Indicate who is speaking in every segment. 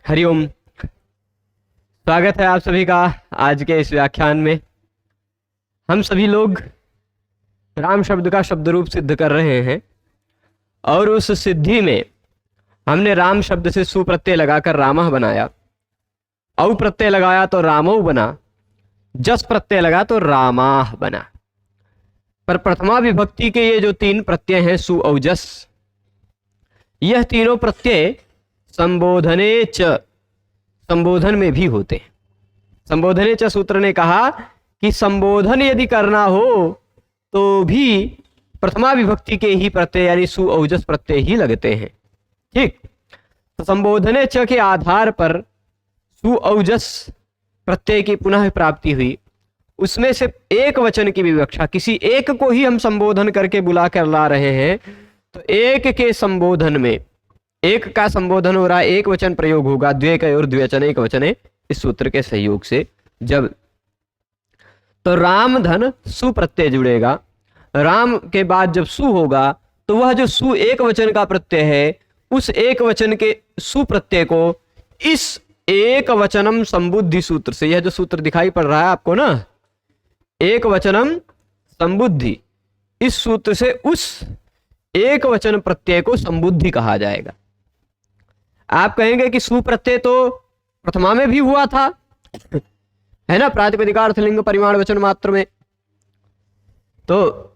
Speaker 1: हरिओम। स्वागत है आप सभी का आज के इस व्याख्यान में। हम सभी लोग राम शब्द का शब्द रूप सिद्ध कर रहे हैं और उस सिद्धि में हमने राम शब्द से सु प्रत्यय लगाकर रामः बनाया, औ प्रत्यय लगाया तो रामौ बना, जस प्रत्यय लगा तो रामाह बना। पर प्रथमा विभक्ति के ये जो तीन प्रत्यय हैं सु औ जस, यह तीनों प्रत्यय संबोधने च, संबोधन में भी होते हैं। संबोधने च सूत्र ने कहा कि संबोधन यदि करना हो तो भी प्रथमा विभक्ति के ही प्रत्यय यानी सु औजस प्रत्यय ही लगते हैं। ठीक, तो संबोधने च के आधार पर सु औजस प्रत्यय की पुनः प्राप्ति हुई। उसमें से एक वचन की विवक्षा, किसी एक को ही हम संबोधन करके बुला कर ला रहे हैं, तो एक के संबोधन में एक का संबोधन हो रहा है, एक वचन प्रयोग होगा, द्वेकयोर द्विवचन एक वचने, इस सूत्र के सहयोग से जब, तो राम धन सु प्रत्यय जुड़ेगा। राम के बाद जब सु होगा तो वह जो सु एक वचन का प्रत्यय है, उस एक वचन के सु प्रत्यय को इस एक वचनम संबुद्धि सूत्र से, यह जो सूत्र दिखाई पड़ रहा है आपको ना, एक वचनम संबुद्धि, इस सूत्र से उस एक वचन प्रत्यय को संबुद्धि कहा जाएगा। आप कहेंगे कि सु प्रत्यय तो प्रथमा में भी हुआ था, है ना, प्रातिपदिका लिंग परिमाण वचन मात्र में, तो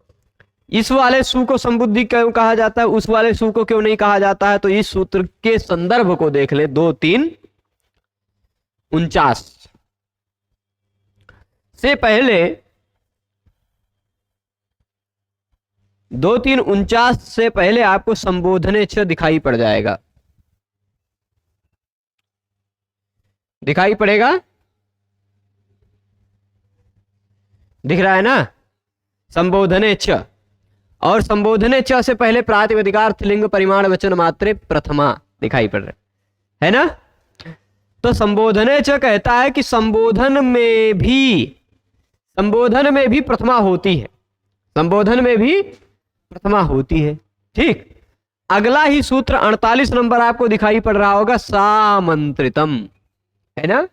Speaker 1: इस वाले सु को संबुद्धि क्यों कहा जाता है, उस वाले सु को क्यों नहीं कहा जाता है? तो इस सूत्र के संदर्भ को देख ले, 2-3-49 से पहले, 2-3-49 से पहले आपको संबोधने च दिखाई पड़ जाएगा, दिखाई पड़ेगा, दिख रहा है ना, संबोधने च। और संबोधने च से पहले प्रातिपदिकार्थ लिंग परिमाण वचन मात्रे प्रथमा दिखाई पड़ रहा है ना। तो संबोधने च कहता है कि संबोधन में भी प्रथमा होती है, संबोधन में भी प्रथमा होती है। ठीक, अगला ही सूत्र 48 नंबर आपको दिखाई पड़ रहा होगा, सामंत्रितम, है ना।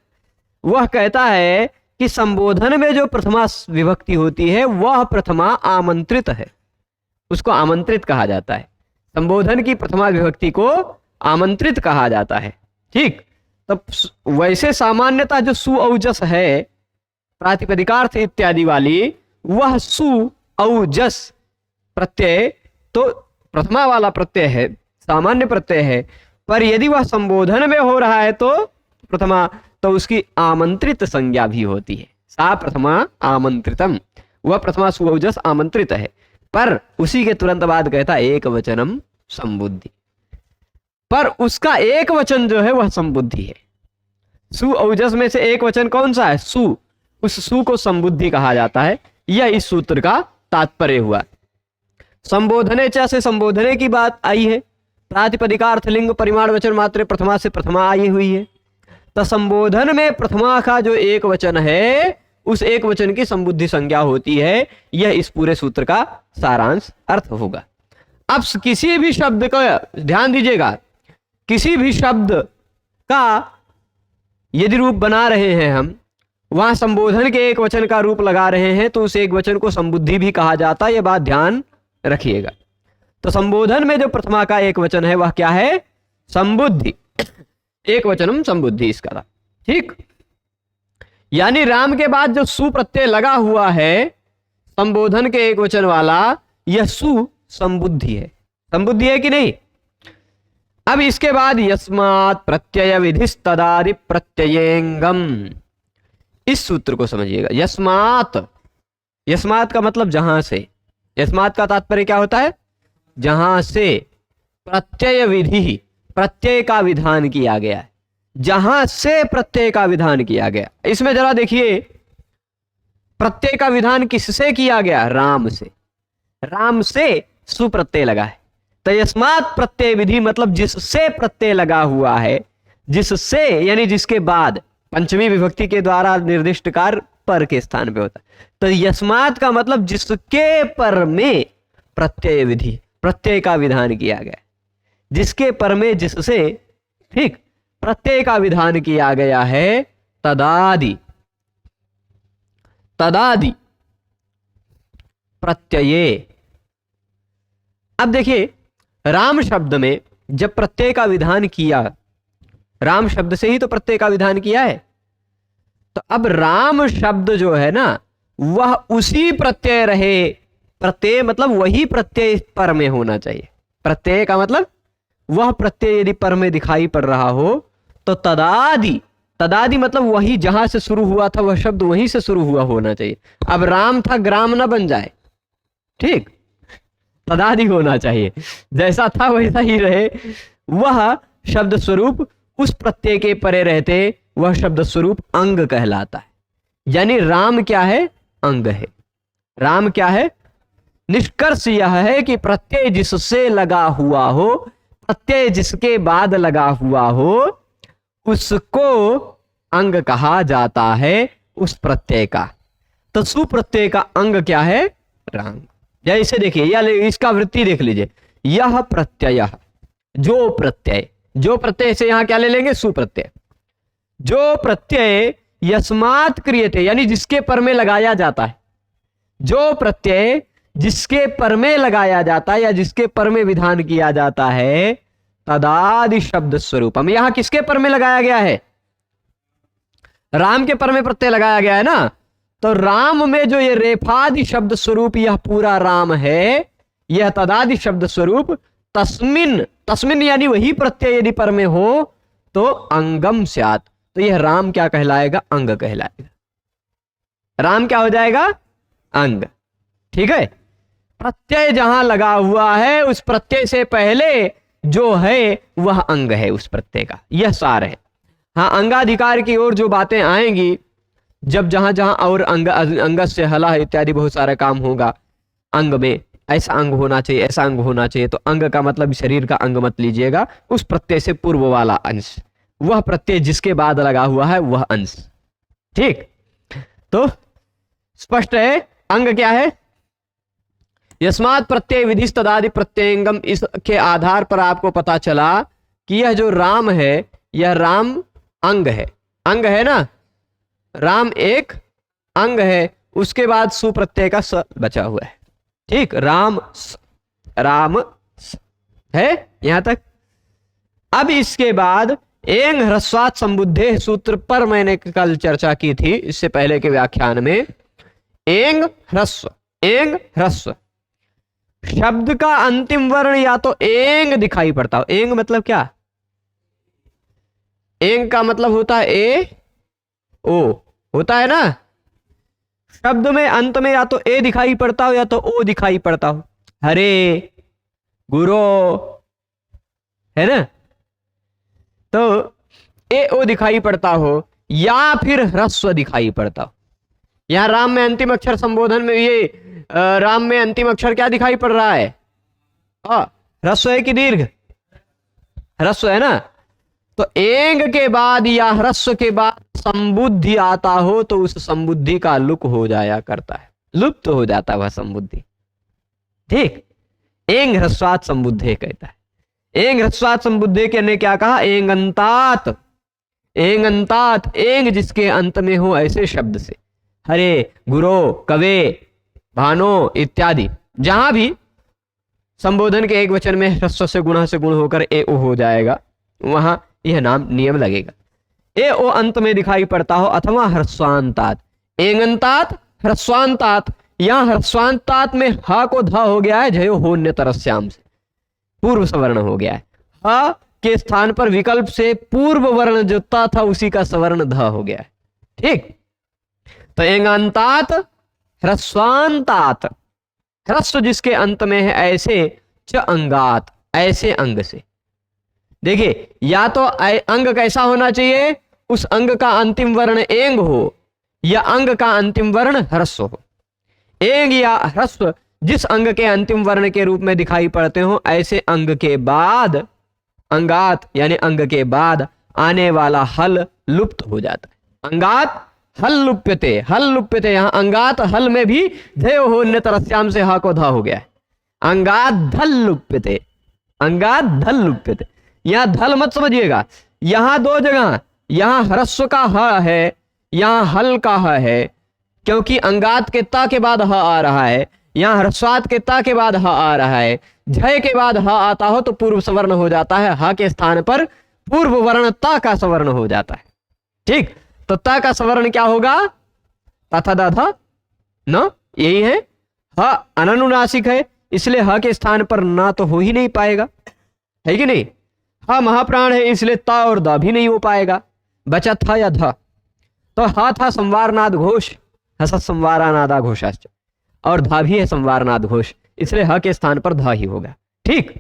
Speaker 1: वह कहता है कि संबोधन में जो प्रथमा विभक्ति होती है वह प्रथमा आमंत्रित है, उसको आमंत्रित कहा जाता है। संबोधन की प्रथमा विभक्ति को आमंत्रित कहा जाता है। ठीक, तब वैसे सामान्यतः जो सु औजस है, प्रातिपदिकार्थ इत्यादि वाली, वह सु औजस प्रत्यय तो प्रथमा वाला प्रत्यय है, सामान्य प्रत्यय है, पर यदि वह संबोधन में हो रहा है तो प्रथमा, तो उसकी आमंत्रित संज्ञा भी होती है, सा प्रथमा आमंत्रितम, वह प्रथमा सु औजस आमंत्रित है। पर उसी के तुरंत बाद कहता एक वचनम संबुद्धि, पर उसका एक वचन जो है वह संबुद्धि है। सु औजस में से एक वचन कौन सा है? सु, उस सु को संबुद्धि कहा जाता है। यह इस सूत्र का तात्पर्य हुआ। संबोधने च से संबोधने की बात आई है, प्रातिपदिकार्थ लिंग परिमाण वचन मात्र प्रथमा से प्रथमा आई हुई है, तो संबोधन में प्रथमा का जो एक वचन है उस एक वचन की संबुद्धि संज्ञा होती है। यह इस पूरे सूत्र का सारांश अर्थ होगा। अब किसी भी शब्द का ध्यान दीजिएगा, किसी भी शब्द का यदि रूप बना रहे हैं हम, वहां संबोधन के एक वचन का रूप लगा रहे हैं, तो उस एक वचन को संबुद्धि भी कहा जाता है। यह बात ध्यान रखिएगा। तो संबोधन में जो प्रथमा का एक वचन है वह क्या है? संबुद्धि, एक वचनम संबुद्धि इसका था। ठीक, यानी राम के बाद जो सु प्रत्यय लगा हुआ है संबोधन के एक वचन वाला, यह सु संबुद्धि है। संबुद्धि है कि नहीं? अब इसके बाद यस्मात् प्रत्यय विधिस्तदादि प्रत्ययेंगम, इस सूत्र को समझिएगा। यस्मात्, यस्मात् का मतलब जहां से, यस्मात् का तात्पर्य क्या होता है? जहां से प्रत्यय विधि, प्रत्यय का विधान किया गया है, जहां से प्रत्यय का विधान किया गया। इसमें जरा देखिए, प्रत्यय का विधान किससे किया गया? राम से। राम से सु प्रत्यय लगा है, तो यस्मात् प्रत्यय विधि मतलब जिससे प्रत्यय लगा हुआ है, जिससे यानी जिसके बाद, पंचमी विभक्ति के द्वारा निर्दिष्ट कार्य पर के स्थान पे होता है। तो यस्मात् का मतलब जिसके पर में प्रत्यय विधि, प्रत्यय का विधान किया गया, जिसके पर में, जिससे, ठीक, प्रत्यय का विधान किया गया है तदादि, तदादि प्रत्यये। अब देखिए राम शब्द में जब प्रत्यय का विधान किया, राम शब्द से ही तो प्रत्यय का विधान किया है, तो अब राम शब्द जो है ना वह उसी प्रत्यय रहे। प्रत्यय मतलब वही प्रत्यय पर में होना चाहिए। प्रत्यय का मतलब वह प्रत्यय यदि पर में दिखाई पड़ रहा हो तो तदादि, तदादि मतलब वही जहां से शुरू हुआ था वह शब्द वहीं से शुरू हुआ होना चाहिए। अब राम था ग्राम ना बन जाए, ठीक, तदादि होना चाहिए, जैसा था वैसा ही रहे। वह शब्द स्वरूप उस प्रत्यय के परे रहते वह शब्द स्वरूप अंग कहलाता है। यानी राम क्या है? अंग है। राम क्या है? निष्कर्ष यह है कि प्रत्यय जिससे लगा हुआ हो, प्रत्यय जिसके बाद लगा हुआ हो, उसको अंग कहा जाता है उस प्रत्यय का। तो सुप्रत्यय का अंग क्या है? राम। जैसे देखिए या इसका वृत्ति देख लीजिए, यह प्रत्यय, जो प्रत्यय, जो प्रत्यय से यहां क्या ले लेंगे? सुप्रत्यय। जो प्रत्यय यस्मात् क्रियते यानी जिसके पर में लगाया जाता है, जो प्रत्यय जिसके पर में लगाया जाता है या जिसके पर में विधान किया जाता है, तदादि शब्द स्वरूपम। यहां किसके पर में लगाया गया है? राम के पर में प्रत्यय लगाया गया है ना। तो राम में जो ये रेफादि शब्द स्वरूप यह पूरा राम है, यह तदादि शब्द स्वरूप तस्मिन, तस्मिन यानी वही प्रत्यय यदि पर में हो तो अंगम स्यात्। तो यह राम क्या कहलाएगा? अंग कहलाएगा। राम क्या हो जाएगा? अंग। ठीक है। प्रत्यय जहां लगा हुआ है उस प्रत्यय से पहले जो है वह अंग है उस प्रत्यय का। यह सार है। हाँ, अंगाधिकार की ओर जो बातें आएंगी, जब जहां जहां और अंग से हला इत्यादि बहुत सारा काम होगा, अंग में ऐसा अंग होना चाहिए, ऐसा अंग होना चाहिए, तो अंग का मतलब शरीर का अंग मत लीजिएगा, उस प्रत्यय से पूर्व वाला अंश, वह प्रत्यय जिसके बाद लगा हुआ है वह अंश। ठीक, तो स्पष्ट है अंग क्या है? यस्मात् प्रत्यय विधि तदादि प्रत्ययंगम। इसके आधार पर आपको पता चला कि यह जो राम है यह राम अंग है। अंग है ना, राम एक अंग है। उसके बाद सुप्रत्यय का स बचा हुआ है। ठीक, राम राम है यहां तक। अब इसके बाद एंग ह्रस्वात् संबुद्धे सूत्र पर मैंने कल चर्चा की थी, इससे पहले के व्याख्यान में। एंग ह्रस्व, एंग ह्रस्व शब्द का अंतिम वर्ण या तो एंग दिखाई पड़ता हो। एंग मतलब क्या? एंग का मतलब होता है ए ओ, होता है ना। शब्द में अंत में या तो ए दिखाई पड़ता हो या तो ओ दिखाई पड़ता हो। हरे, गुरो, है ना। तो ए ओ दिखाई पड़ता हो या फिर ह्रस्व दिखाई पड़ता हो। यहां राम में अंतिम अक्षर संबोधन में ये राम में अंतिम अक्षर क्या दिखाई पड़ रहा है? ह्रस्व है कि दीर्घ? ह्रस्व है ना। तो एंग के बाद या ह्रस्व के बाद संबुद्धि आता हो तो उस संबुद्धि का लुक हो जाया करता है, लुप्त हो जाता है वह संबुद्धि। ठीक, एंग ह्रस्वात् संबुद्धे कहता है। एंग ह्रस्वात् संबुद्धे के ने क्या कहा? एंगंतात, एंगंतात, एंग जिसके अंत में हो ऐसे शब्द से। हरे, गुरो, कवे, भानो इत्यादि जहां भी संबोधन के एक वचन में ह्रस्व से गुण होकर ए ओ हो जाएगा, वहां यह नाम नियम लगेगा। ए ओ अंत में दिखाई पड़ता हो अथवा ह्रस्वांतात, एंगंतात, ह्रस्वांतात। यहां ह्रस्वांतात में ह को ध हो गया है, जयो होन्य तरस्याम से पूर्व सवर्ण हो गया है। ह के स्थान पर विकल्प से पूर्व वर्ण जो था उसी का सवर्ण ध हो गया है। ठीक, तो एंगंतात, ह्रस्वांतात, ह्रस्व जिसके अंत में है ऐसे च अंगात, ऐसे अंग से। देखिए, या तो अंग कैसा होना चाहिए? उस अंग का अंतिम वर्ण एंग हो या अंग का अंतिम वर्ण ह्रस्व हो। एंग या ह्रस्व जिस अंग के अंतिम वर्ण के रूप में दिखाई पड़ते हो ऐसे अंग के बाद, अंगात यानी अंग के बाद आने वाला हल लुप्त हो जाता है। अंगात हल लुप्यते, हल लुप्यते। यहां अंगात हल में भी धयो होन्य तरस्याम से हा को धा हो गया है। अंगात धल लुप्यते, अंगात धल लुप्यते। यहां धल मत समझिएगा, यहां दो जगह, यहां ह्रस्व का ह है, यहां हल का ह है, क्योंकि अंगात के ता के बाद ह आ रहा है, यहां ह्रस्वात के ता के बाद ह आ रहा है। झय के बाद ह आता हो तो पूर्व सवर्ण हो जाता है, ह के स्थान पर पूर्व वर्ण ता का सवर्ण हो जाता है। ठीक, तो ता का सवर्ण क्या होगा? तथा दधा न, यही है। ह अनुनासिक है, इसलिए ह के स्थान पर ना तो हो ही नहीं पाएगा, है कि नहीं? ह महाप्राण है, इसलिए ता और द भी नहीं हो पाएगा, बचा था या ध। तो ह था संवारनाद घोष, हसत संवारानादा घोषाश्च, और धा भी है संवारनाद घोष, इसलिए ह के स्थान पर धा ही होगा। ठीक,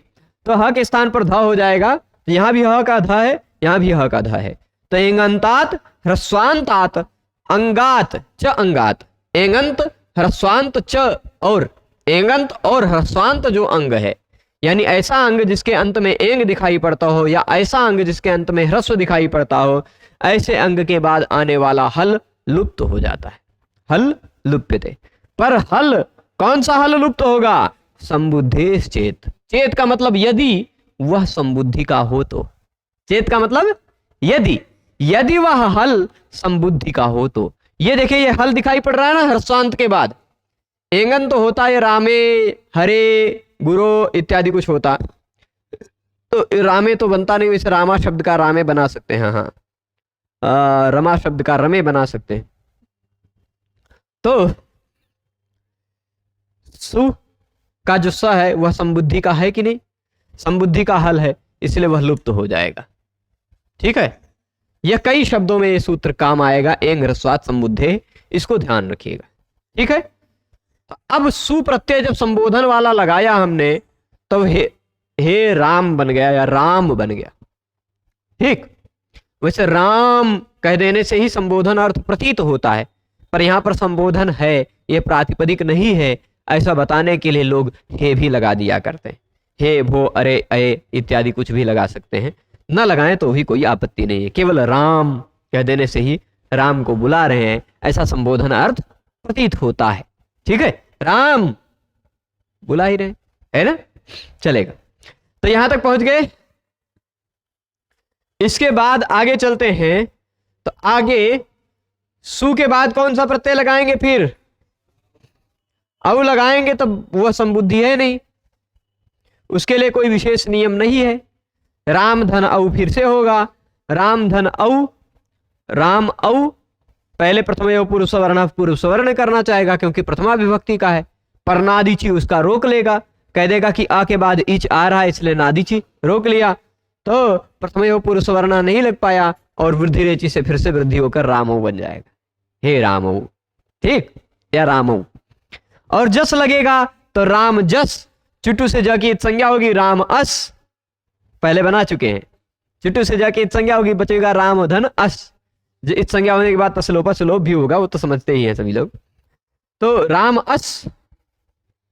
Speaker 1: तो ह के स्थान पर धा हो जाएगा, तो यहां भी ह का धा है, यहां भी ह का धा है। तो एंगंतात ह्रस्वांतात अंगात च अंगात, एंगंत ह्रस्वांत च, और एंगंत और ह्रस्वांत जो अंग है, यानी ऐसा अंग जिसके अंत में एंग दिखाई पड़ता हो या ऐसा अंग जिसके अंत में ह्रस्व दिखाई पड़ता हो, ऐसे अंग के बाद आने वाला हल लुप्त हो जाता है। हल लुप्यते। पर हल, कौन सा हल लुप्त होगा? संबुद्धेश चेत। चेत का मतलब यदि वह संबुद्धि का हो तो। चेत का मतलब यदि, यदि वह हल संबुद्धि का हो तो। ये देखिए, ये हल दिखाई पड़ रहा है ना ह्रस्वांत के बाद। एंगन तो होता है रामे, हरे, गुरो इत्यादि कुछ होता, तो रामे तो बनता नहीं, इसे रामा शब्द का रामे बना सकते हैं। हाँ, रमा शब्द का रमे बना सकते हैं। तो सु का जो स है वह संबुद्धि का है कि नहीं? संबुद्धि का हल है, इसलिए वह लुप्त हो जाएगा। ठीक है, यह कई शब्दों में ये सूत्र काम आएगा, एंग ह्रस्वात संबुद्धे, इसको ध्यान रखिएगा। ठीक है, तो अब सु प्रत्यय जब संबोधन वाला लगाया हमने, तो हे राम बन गया या राम बन गया। ठीक, वैसे राम कह देने से ही संबोधन अर्थ प्रतीत होता है, पर यहां पर संबोधन है, यह प्रातिपदिक नहीं है, ऐसा बताने के लिए लोग हे भी लगा दिया करते हैं। हे, भो, अरे, अये इत्यादि कुछ भी लगा सकते हैं, न लगाएं तो भी कोई आपत्ति नहीं है। केवल राम कह देने से ही राम को बुला रहे हैं, ऐसा संबोधन अर्थ प्रतीत होता है। ठीक है, राम बुला ही रहे, है ना? चलेगा, तो यहां तक पहुंच गए। इसके बाद आगे चलते हैं, तो आगे सु के बाद कौन सा प्रत्यय लगाएंगे? फिर औ लगाएंगे, तो वह संबुद्धि है नहीं, उसके लिए कोई विशेष नियम नहीं है। राम धन औ फिर से होगा, राम धन औ, राम औ, पहले प्रथम पूर्व सवर्ण, पूर्व सवर्ण करना चाहेगा क्योंकि प्रथमा विभक्ति का है। पर नादीची उसका रोक लेगा, कह देगा कि आ के बाद इच आ रहा है, इसलिए नादीची रोक लिया, तो प्रथम पूर्व सवर्ण नहीं लग पाया, और वृद्धि रेची से फिर से वृद्धि होकर रामो बन जाएगा, हे रामो। ठीक, या रामो। और जस लगेगा तो राम जस, चुटू से जा की संज्ञा होगी राम अस, पहले बना चुके हैं। चुटू से जाके संज्ञा होगी, बचेगा राम धन अस। इस संज्ञा होने के बाद तसलोपा सलोप भी होगा, वो तो समझते ही हैं सभी लोग। तो राम अस,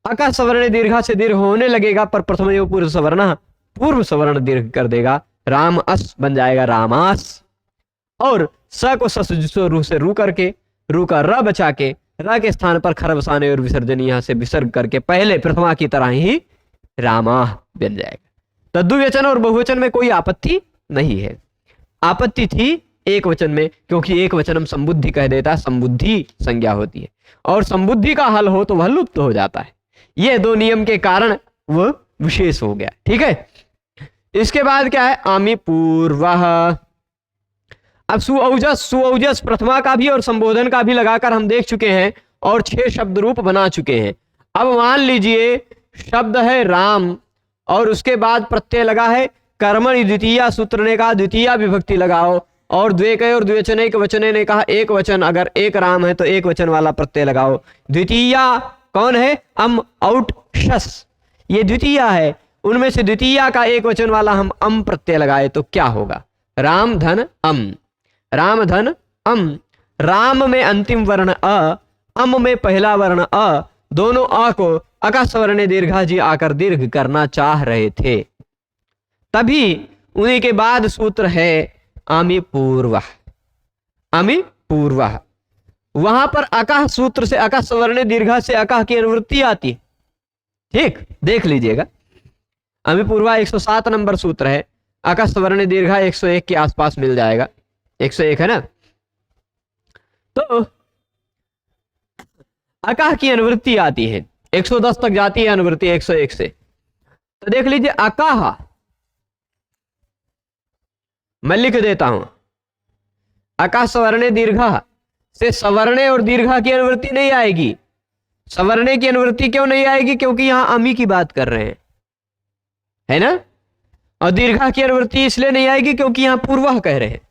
Speaker 1: अका सवर्ण दीर्घा से दीर्घ होने लगेगा, पर प्रथम पूर्व सवर्ण पूर्व सवर्ण दीर्घ कर देगा, राम अस बन जाएगा रामास। और स को ससुजसो रू से रू करके, रू का र बचा के, र के स्थान पर खर बसाने और विसर्जन यहां से विसर्ग करके पहले प्रथमा की तरह ही रामा बन जाएगा। तद्विवचन और बहुवचन में कोई आपत्ति नहीं है। आपत्ति थी एक वचन में, क्योंकि एक वचन हम संबुद्धि कह देता, संबुद्धि संज्ञा होती है, और संबुद्धि का हल हो तो वह लुप्त हो जाता है। ये दो नियम के कारण वह विशेष हो गया। ठीक है, इसके बाद क्या है? आमी पूर्व। अब सुऔजस, सुऔजस प्रथमा का भी और संबोधन का भी लगाकर हम देख चुके हैं, और 6 शब्द रूप बना चुके हैं। अब मान लीजिए शब्द है राम, और उसके बाद प्रत्यय लगा है कर्मणि द्वितीया, सूत्र ने कहा द्वितीया विभक्ति लगाओ, और द्वेकय और द्विवचनैक वचने ने कहा एक वचन, अगर एक राम है तो एक वचन वाला प्रत्यय लगाओ। द्वितीया कौन है? अम, औट, शस, ये द्वितीया है। उनमें से द्वितीया का एक वचन वाला हम अम प्रत्यय लगाए तो क्या होगा? राम धन अम, राम धन अम। राम में अंतिम वर्ण अ, अम में पहला वर्ण अ, दोनों अ को अका स्वर्ण दीर्घा जी आकर दीर्घ करना चाह रहे थे, तभी उन्हीं के बाद सूत्र है आमी पूर्व। आमी पूर्व, वहां पर अका सूत्र से अका स्वर्ण दीर्घा से अका की अनुवृत्ति आती है। ठीक, देख लीजिएगा, आमी पूर्वा 107 नंबर सूत्र है। अका सवर्ण दीर्घा 101 के आसपास मिल जाएगा, 101 है ना। तो अका की अनुवृत्ति आती है 110 तक जाती है अनुवृत्ति 101 से। तो देख लीजिए अकाहा, मैं लिख देता हूं, अका सवर्णे दीर्घा से सवर्णे और दीर्घा की अनुवृत्ति नहीं आएगी। सवर्णे की अनुवृत्ति क्यों नहीं आएगी? क्योंकि यहां अमी की बात कर रहे हैं, है ना। और दीर्घा की अनुवृत्ति इसलिए नहीं आएगी क्योंकि यहां पूर्वः कह रहे हैं।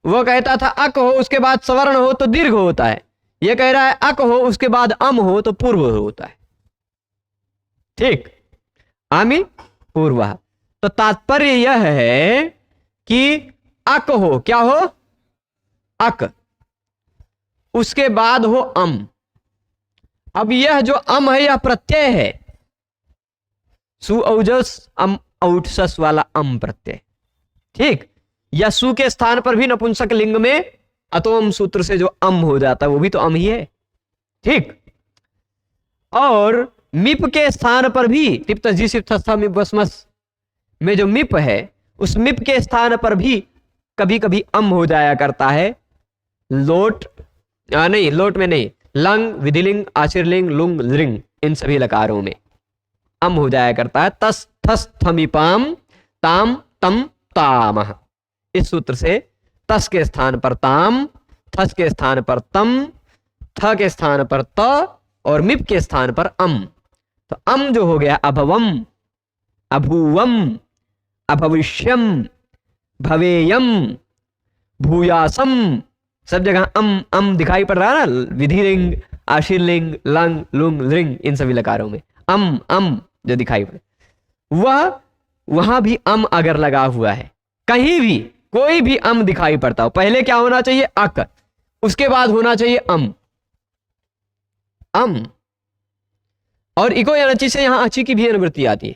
Speaker 1: वो कहता था अक हो उसके बाद सवर्ण हो तो दीर्घ होता है, ये कह रहा है अक हो उसके बाद अम हो तो पूर्व होता है। ठीक, आमी पूर्व। तो तात्पर्य यह है कि अक हो, क्या हो? अक, उसके बाद हो अम। अब यह जो अम है यह प्रत्यय है, सु औजस अम औठसस वाला अम प्रत्यय। ठीक, या सु के स्थान पर भी नपुंसक लिंग में अतोम सूत्र से जो अम हो जाता है वो भी तो अम ही है। ठीक, और मिप के स्थान पर भी टिप्त जी सिप्त मिप वस्मस में जो मिप है उस मिप के स्थान पर भी कभी कभी अम हो जाया करता है। लोट नहीं, लोट में नहीं, लंग, विधिलिंग, आशीर्लिंग, लुंग, लिंग, इन सभी लकारों में अम हो जाया करता है। तस थस थमिपाम ताम तम तामह, इस सूत्र से तस के स्थान पर ताम, थस के स्थान पर तम, थ के स्थान पर त और मिप के स्थान पर अम। तो अम जो हो गया अभवम, अभुवम, अभविष्यम, भवेयम, भूयासम, सब जगह अम दिखाई पड़ रहा है ना। विधिलिंग, आशीर्लिंग, लंग, लुंग, लिंग, इन सभी लकारों में अम जो दिखाई पड़े, वह वहां भी अम अगर लगा हुआ है, कहीं भी कोई भी अम दिखाई पड़ता हो, पहले क्या होना चाहिए? अक, उसके बाद होना चाहिए अम। और इको या अची से यहां अची की भी अनुवृत्ति आती है।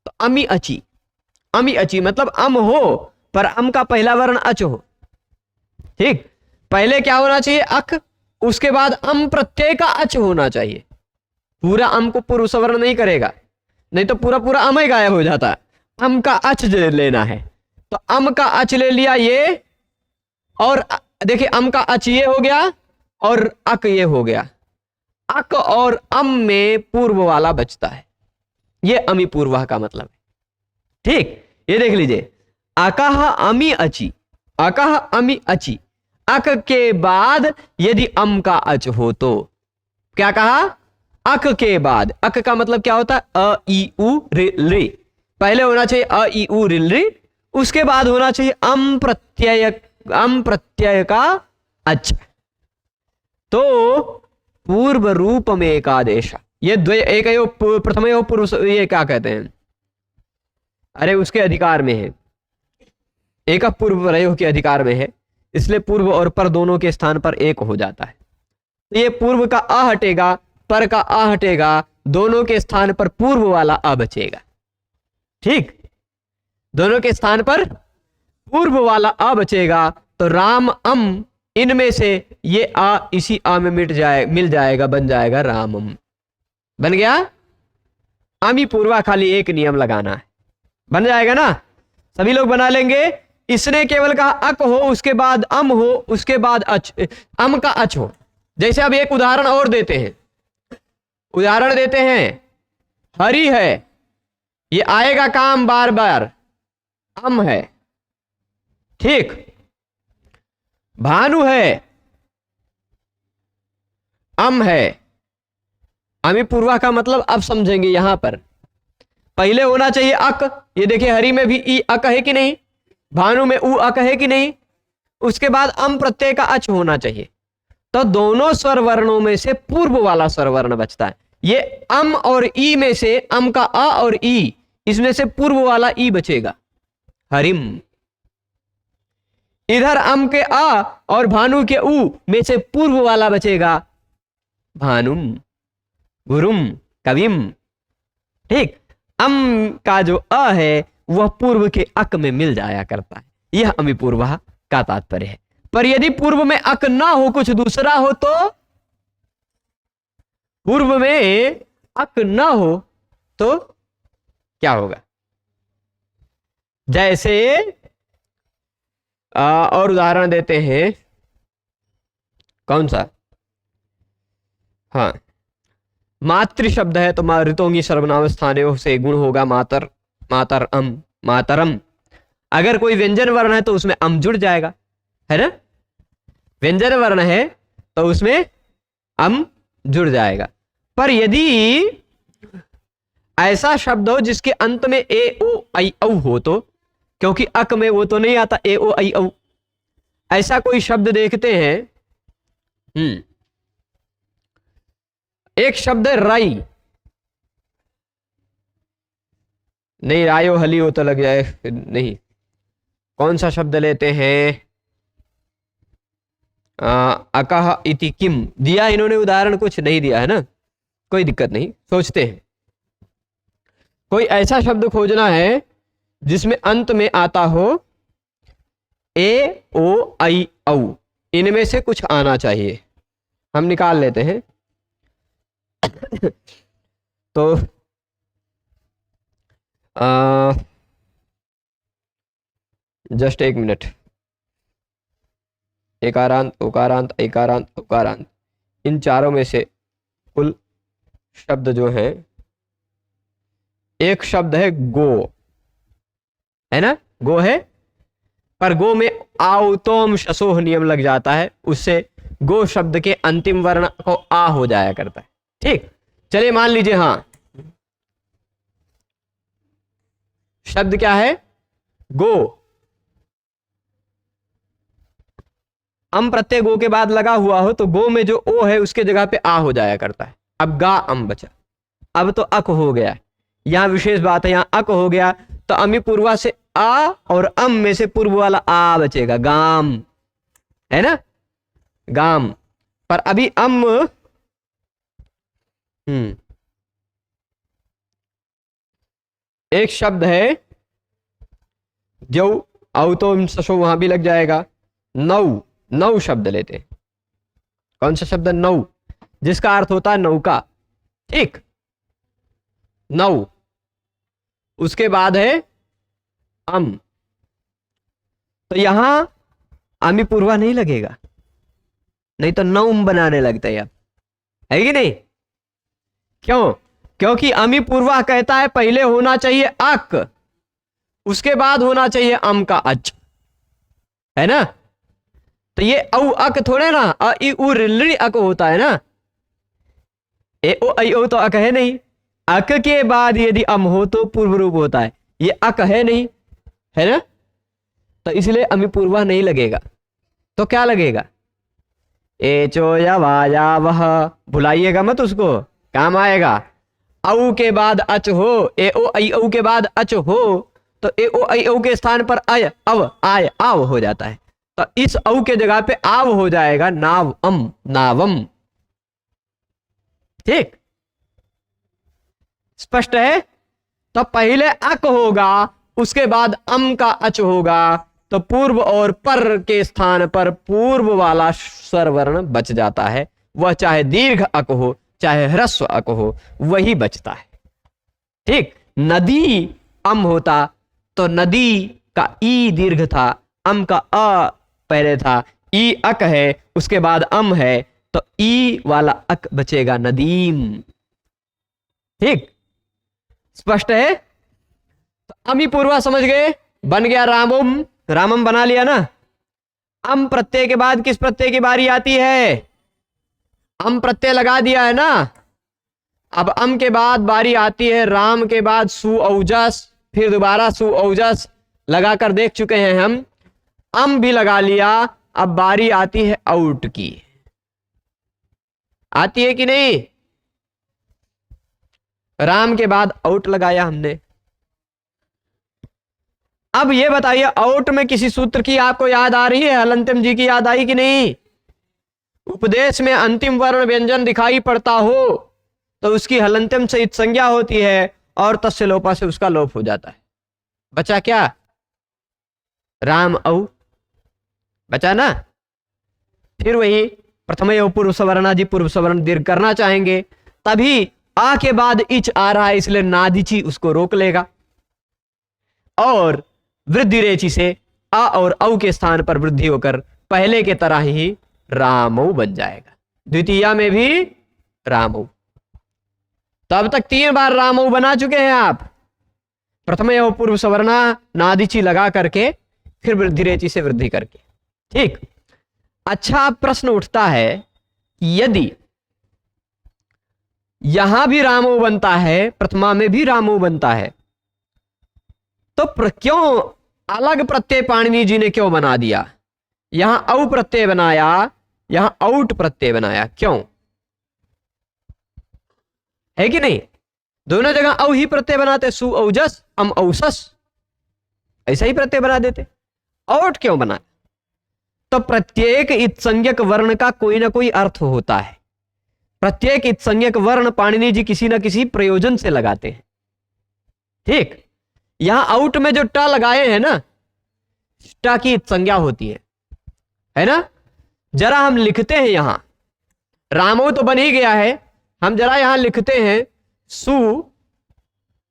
Speaker 1: तो अमी अची, अमी अची मतलब अम हो पर अम का पहला वर्ण अच हो। ठीक, पहले क्या होना चाहिए? अक, उसके बाद अम प्रत्यय का अच होना चाहिए। पूरा अम को पूर्व सवर्ण नहीं करेगा, नहीं तो पूरा पूरा अम ही गायब हो जाता है। अम का अच लेना है, तो अम का अच ले लिया ये, और देखिए अम का अच ये हो गया और अक ये हो गया। अक और अम में पूर्व वाला बचता है, ये अमी पूर्वा का मतलब है। ठीक, ये देख लीजिए, अकह अमी अची, अकह अमी अची, अक के बाद यदि अम का अच हो तो क्या कहा? अक के बाद। अक का मतलब क्या होता है? अ ई उ रि। पहले होना चाहिए अ ई उ रि, उसके बाद होना चाहिए अम प्रत्यय का अच। तो पूर्व रूप में एक आदेश, ये एक प्रथम पूर्व, ये क्या कहते हैं, अरे उसके अधिकार में है, एक पूर्व प्रयोग के अधिकार में है, इसलिए पूर्व और पर दोनों के स्थान पर एक हो जाता है। तो ये पूर्व का अ हटेगा, पर का अ हटेगा, दोनों के स्थान पर पूर्व वाला अ बचेगा। ठीक, दोनों के स्थान पर पूर्व वाला अ बचेगा। तो राम अम, इनमें से ये आ इसी आ में मिल जाएगा, बन जाएगा रामम, बन गया। आमी पूर्वा, खाली एक नियम लगाना है, बन जाएगा ना। सभी लोग बना लेंगे। इसने केवल कहा अक हो, उसके बाद अम हो, उसके बाद अच, अम का अच हो। जैसे अब एक उदाहरण और देते हैं, उदाहरण देते हैं, हरि है, ये आएगा काम बार बार, अम है। ठीक, भानु है, अम है। अमी पूर्वा का मतलब अब समझेंगे। यहां पर पहले होना चाहिए अक, ये देखिए हरि में भी ई अक है कि नहीं, भानु में उ अक है कि नहीं, उसके बाद अम प्रत्यय का अच होना चाहिए। तो दोनों स्वर वर्णों में से पूर्व वाला स्वर वर्ण बचता है। ये अम और ई में से अम का अ और ई, इसमें से पूर्व वाला ई बचेगा, हरिम। इधर अम के अ और भानु के उ में से पूर्व वाला बचेगा, भानुम, गुरुम, कविम। ठीक, अम का जो अ है वह पूर्व के अक में मिल जाया करता है। यह अमी पूर्वा का तात्पर्य है। पर यदि पूर्व में अक ना हो, कुछ दूसरा हो, तो पूर्व में अक ना हो तो क्या होगा? जैसे और उदाहरण देते हैं, कौन सा? हाँ, मातृ शब्द है तो ऋतोंगी सर्वनाम स्थानयोः से गुण होगा मातर, मातरम, मातरम। अगर कोई व्यंजन वर्ण है तो उसमें अम जुड़ जाएगा, है ना? व्यंजन वर्ण है तो उसमें अम जुड़ जाएगा। पर यदि ऐसा शब्द हो जिसके अंत में ए ओ आई औ हो, तो क्योंकि अक में वो तो नहीं आता ए ओ आई औ, ऐसा कोई शब्द देखते हैं। एक शब्द है राई, नहीं रायो हली हो तो लग जाए, नहीं। कौन सा शब्द लेते हैं? अकह इति किम दिया इन्होंने उदाहरण, कुछ नहीं दिया है ना, कोई दिक्कत नहीं, सोचते हैं। कोई ऐसा शब्द खोजना है जिसमें अंत में आता हो ए ओ आई औ, इनमें से कुछ आना चाहिए। हम निकाल लेते हैं। तो जस्ट एक मिनट। एकारांत, उकारांत, ऐकारांत, उकारांत, इन चारों में से कुल शब्द जो है, एक शब्द है गो, है ना? गो है, पर गो में आओतोम शसोह नियम लग जाता है, उससे गो शब्द के अंतिम वर्ण को आ हो जाया करता है। ठीक, चलिए मान लीजिए, हाँ, शब्द क्या है? गो। अम प्रत्यय गो के बाद लगा हुआ हो तो गो में जो ओ है उसके जगह पे आ हो जाया करता है। अब गा अम बचा, अब तो अक हो गया। यहां विशेष बात है, यहां अक हो गया तो अमी पूर्वा से आ और अम में से पूर्व वाला आ बचेगा, गाम, है ना? गाम। पर अभी अम एक शब्द है जो औ तो सशो वहां भी लग जाएगा। नौ, नौ शब्द लेते हैं। कौन सा शब्द? नौ, जिसका अर्थ होता है नौका। ठीक, नौ। उसके बाद है अम, तो यहां आमी पूर्वा नहीं लगेगा, नहीं तो नौम बनाने लगता है, है कि नहीं? क्यों? क्योंकि अमी पूर्वा कहता है पहले होना चाहिए अक, उसके बाद होना चाहिए अम का अच, है ना? तो ये औ अक थोड़े ना, अ इ उ ऋ अक होता है ना। ए ओ आई ओ तो अक है नहीं, अक के बाद यदि अम हो तो पूर्व रूप होता है, ये अक है नहीं, है ना? तो इसलिए अमी पूर्वा नहीं लगेगा। तो क्या लगेगा? एचो या वाया वह, भुलाइएगा मत उसको, काम आएगा। औ के बाद अच हो, ए ओ आई औ के बाद अच हो, तो ए ओ आई औ के स्थान पर अय अव आय आव हो जाता है, तो इस औ के जगह पे आव हो जाएगा, नाव अम, नावम। ठीक, स्पष्ट है? तो पहले अक होगा, उसके बाद अम का अच होगा, तो पूर्व और पर के स्थान पर पूर्व वाला स्वर वर्ण बच जाता है, वह चाहे दीर्घ अक हो चाहे ह्रस्व अक हो, वही बचता है। ठीक, नदी अम होता तो नदी का ई दीर्घ था, अम का अ पहले था, ई अक है, उसके बाद अम है, तो ई वाला अक बचेगा, नदीम। ठीक, स्पष्ट है? तो अमी पूर्वा समझ गए, बन गया रामम, रामम बना लिया ना। अम प्रत्यय के बाद किस प्रत्यय की बारी आती है? अम प्रत्यय लगा दिया है ना, अब अम के बाद बारी आती है राम के बाद सु औजस, फिर दोबारा सु औजस लगाकर देख चुके हैं हम, अम भी लगा लिया, अब बारी आती है आउट की। आती है कि नहीं? राम के बाद आउट लगाया हमने। अब ये बताइए, आउट में किसी सूत्र की आपको याद आ रही है? हलंतिम जी की याद आई कि नहीं? उपदेश में अंतिम वर्ण व्यंजन दिखाई पड़ता हो तो उसकी हलंतिम से इत संज्ञा होती है और तस्य लोपा से उसका लोप हो जाता है। बचा क्या? राम औ बचा ना। फिर वही प्रथम पूर्व सवर्णादि पूर्व सवर्ण दीर्घ करना चाहेंगे, तभी आ के बाद इच आ रहा है, इसलिए नादिची उसको रोक लेगा। और वृद्धि रेचि से अ और औ के स्थान पर वृद्धि होकर पहले के तरह ही रामौ बन जाएगा। द्वितीया में भी रामौ। तो अब तक 3 बार रामौ बना चुके हैं आप। प्रथम एवं पूर्व सवर्णा नादिची लगा करके फिर वृद्धि रेचि से वृद्धि करके। ठीक। अच्छा, प्रश्न उठता है कि यदि यहां भी रामौ बनता है, प्रथमा में भी रामौ बनता है, तो क्यों अलग प्रत्यय पाणिनि जी ने क्यों बना दिया? यहां औ प्रत्यय बनाया, यहां औट प्रत्यय बनाया, क्यों? है कि नहीं? दोनों जगह औ ही प्रत्यय बनाते, सु औजस अम औसस, ऐसा ही प्रत्यय बना देते। औट क्यों बना? तो प्रत्येक इत्संज्ञक वर्ण का कोई ना कोई अर्थ होता है। प्रत्येक इत्संज्ञक वर्ण पाणिनि जी किसी ना किसी प्रयोजन से लगाते हैं। ठीक। यहां आउट में जो ट लगाए हैं ना, ट की संज्ञा होती है ना? जरा हम लिखते हैं यहां, रामो तो बन ही गया है, हम जरा यहां लिखते हैं सु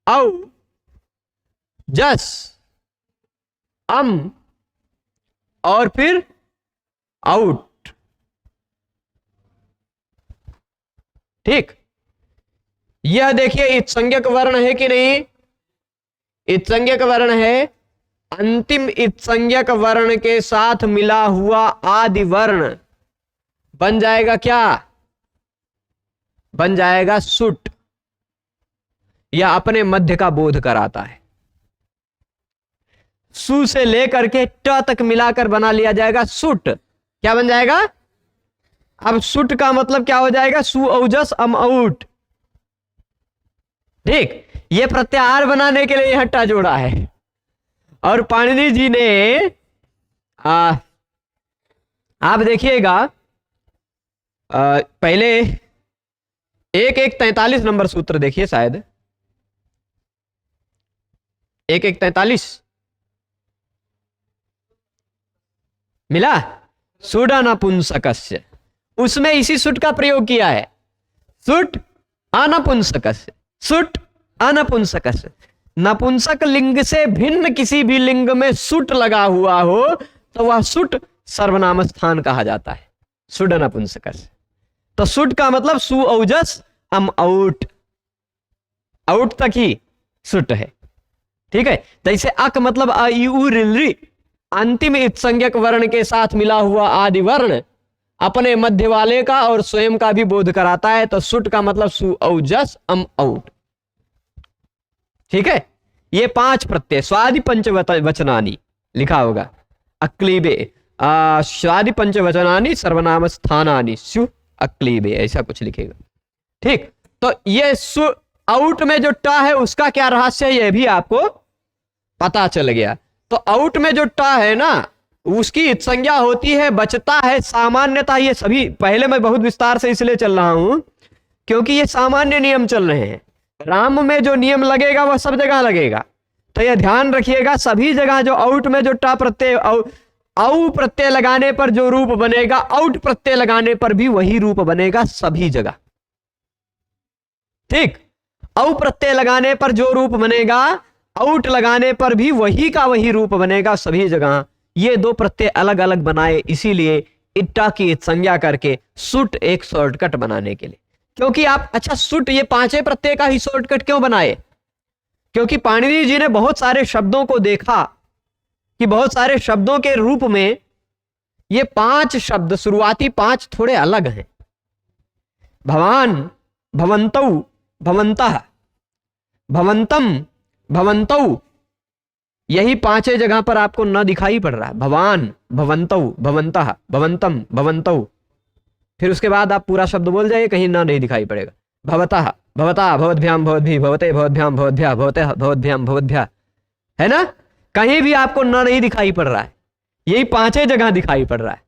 Speaker 1: औ जस अम और फिर आउट। ठीक। यह देखिए इत्संज्ञक वर्ण है कि नहीं? इत्संज्ञक वर्ण है। अंतिम इत्संज्ञक वर्ण के साथ मिला हुआ आदि वर्ण बन जाएगा क्या? बन जाएगा सुट। यह अपने मध्य का बोध कराता है। सु से लेकर के ट तक मिलाकर बना लिया जाएगा सुट। क्या बन जाएगा? अब सुट का मतलब क्या हो जाएगा? सु औजस अम औट। ठीक। यह प्रत्याहार बनाने के लिए यह ट जोड़ा है। और पाणिनि जी ने आप देखिएगा पहले 1143 नंबर सूत्र देखिए, शायद 1143 मिला। सुडा नपुंसकस्य, उसमें इसी सुट का प्रयोग किया है। सुट अनपुंसकस्य, सुट अनपुंसकस्य। नपुंसक लिंग से भिन्न किसी भी लिंग में सुट लगा हुआ हो तो वह सुट सर्वनाम स्थान कहा जाता है। सुड नपुंसकस्य। तो सुट का मतलब सु औजस अम औट, औट तक ही सुट है। ठीक है। जैसे अक मतलब अ यू ऋ, अंतिम इत्संज्ञक वर्ण के साथ मिला हुआ आदि वर्ण अपने मध्य वाले का और स्वयं का भी बोध कराता है। तो सुट का मतलब सु औजस अम औट। ठीक है। ये 5 प्रत्यय स्वादि पंचवचनानी लिखा होगा, अक्लीबे स्वादि पंचवचनानी सर्वनाम स्थानानी स्यु अक्लीबे, ऐसा कुछ लिखेगा। ठीक। तो ये सु आउट में जो ट है उसका क्या रहस्य है, यह भी आपको पता चल गया। तो आउट में जो ट है ना, उसकी संज्ञा होती है, बचता है सामान्यता। ये सभी पहले मैं बहुत विस्तार से इसलिए चल रहा हूं क्योंकि ये सामान्य नियम चल रहे हैं। राम में जो नियम लगेगा वह सब जगह लगेगा। तो यह ध्यान रखिएगा, सभी जगह जो आउट में जो ट प्रत्यय औ प्रत्यय लगाने पर जो रूप बनेगा, आउट प्रत्यय लगाने पर भी वही रूप बनेगा सभी जगह। ठीक। औ प्रत्यय लगाने पर जो रूप बनेगा, आउट लगाने पर भी वही का वही रूप बनेगा सभी जगह। ये 2 प्रत्यय अलग अलग बनाए इसीलिए इट्टा की संज्ञा करके सुट एक शॉर्टकट बनाने के लिए। क्योंकि आप अच्छा सुट ये 5 प्रत्यय का ही शॉर्टकट क्यों बनाए? क्योंकि पाणिनि जी ने बहुत सारे शब्दों को देखा कि बहुत सारे शब्दों के रूप में ये 5 शब्द शुरुआती 5 थोड़े अलग हैं। भवान, भवन्तौ, भवन्तः, भवन्तम, भवन्तौ, यही 5 जगह पर आपको न दिखाई पड़ रहा है। भवान, भवन्तौ, भवन्तः, भवन्तम, भवन्तौ। फिर उसके बाद आप पूरा शब्द बोल जाइए, कहीं ना नहीं दिखाई पड़ेगा। भवतः, भवता, भवद्भ्याम, भवद्भिः, भवते, भवद्भ्याम, भवद्भ्यः, भवते, भवद्भ्याम, भवद्भ्यः, है ना? कहीं भी आपको न नहीं दिखाई पड़ रहा है, यही 5 जगह दिखाई पड़ रहा है।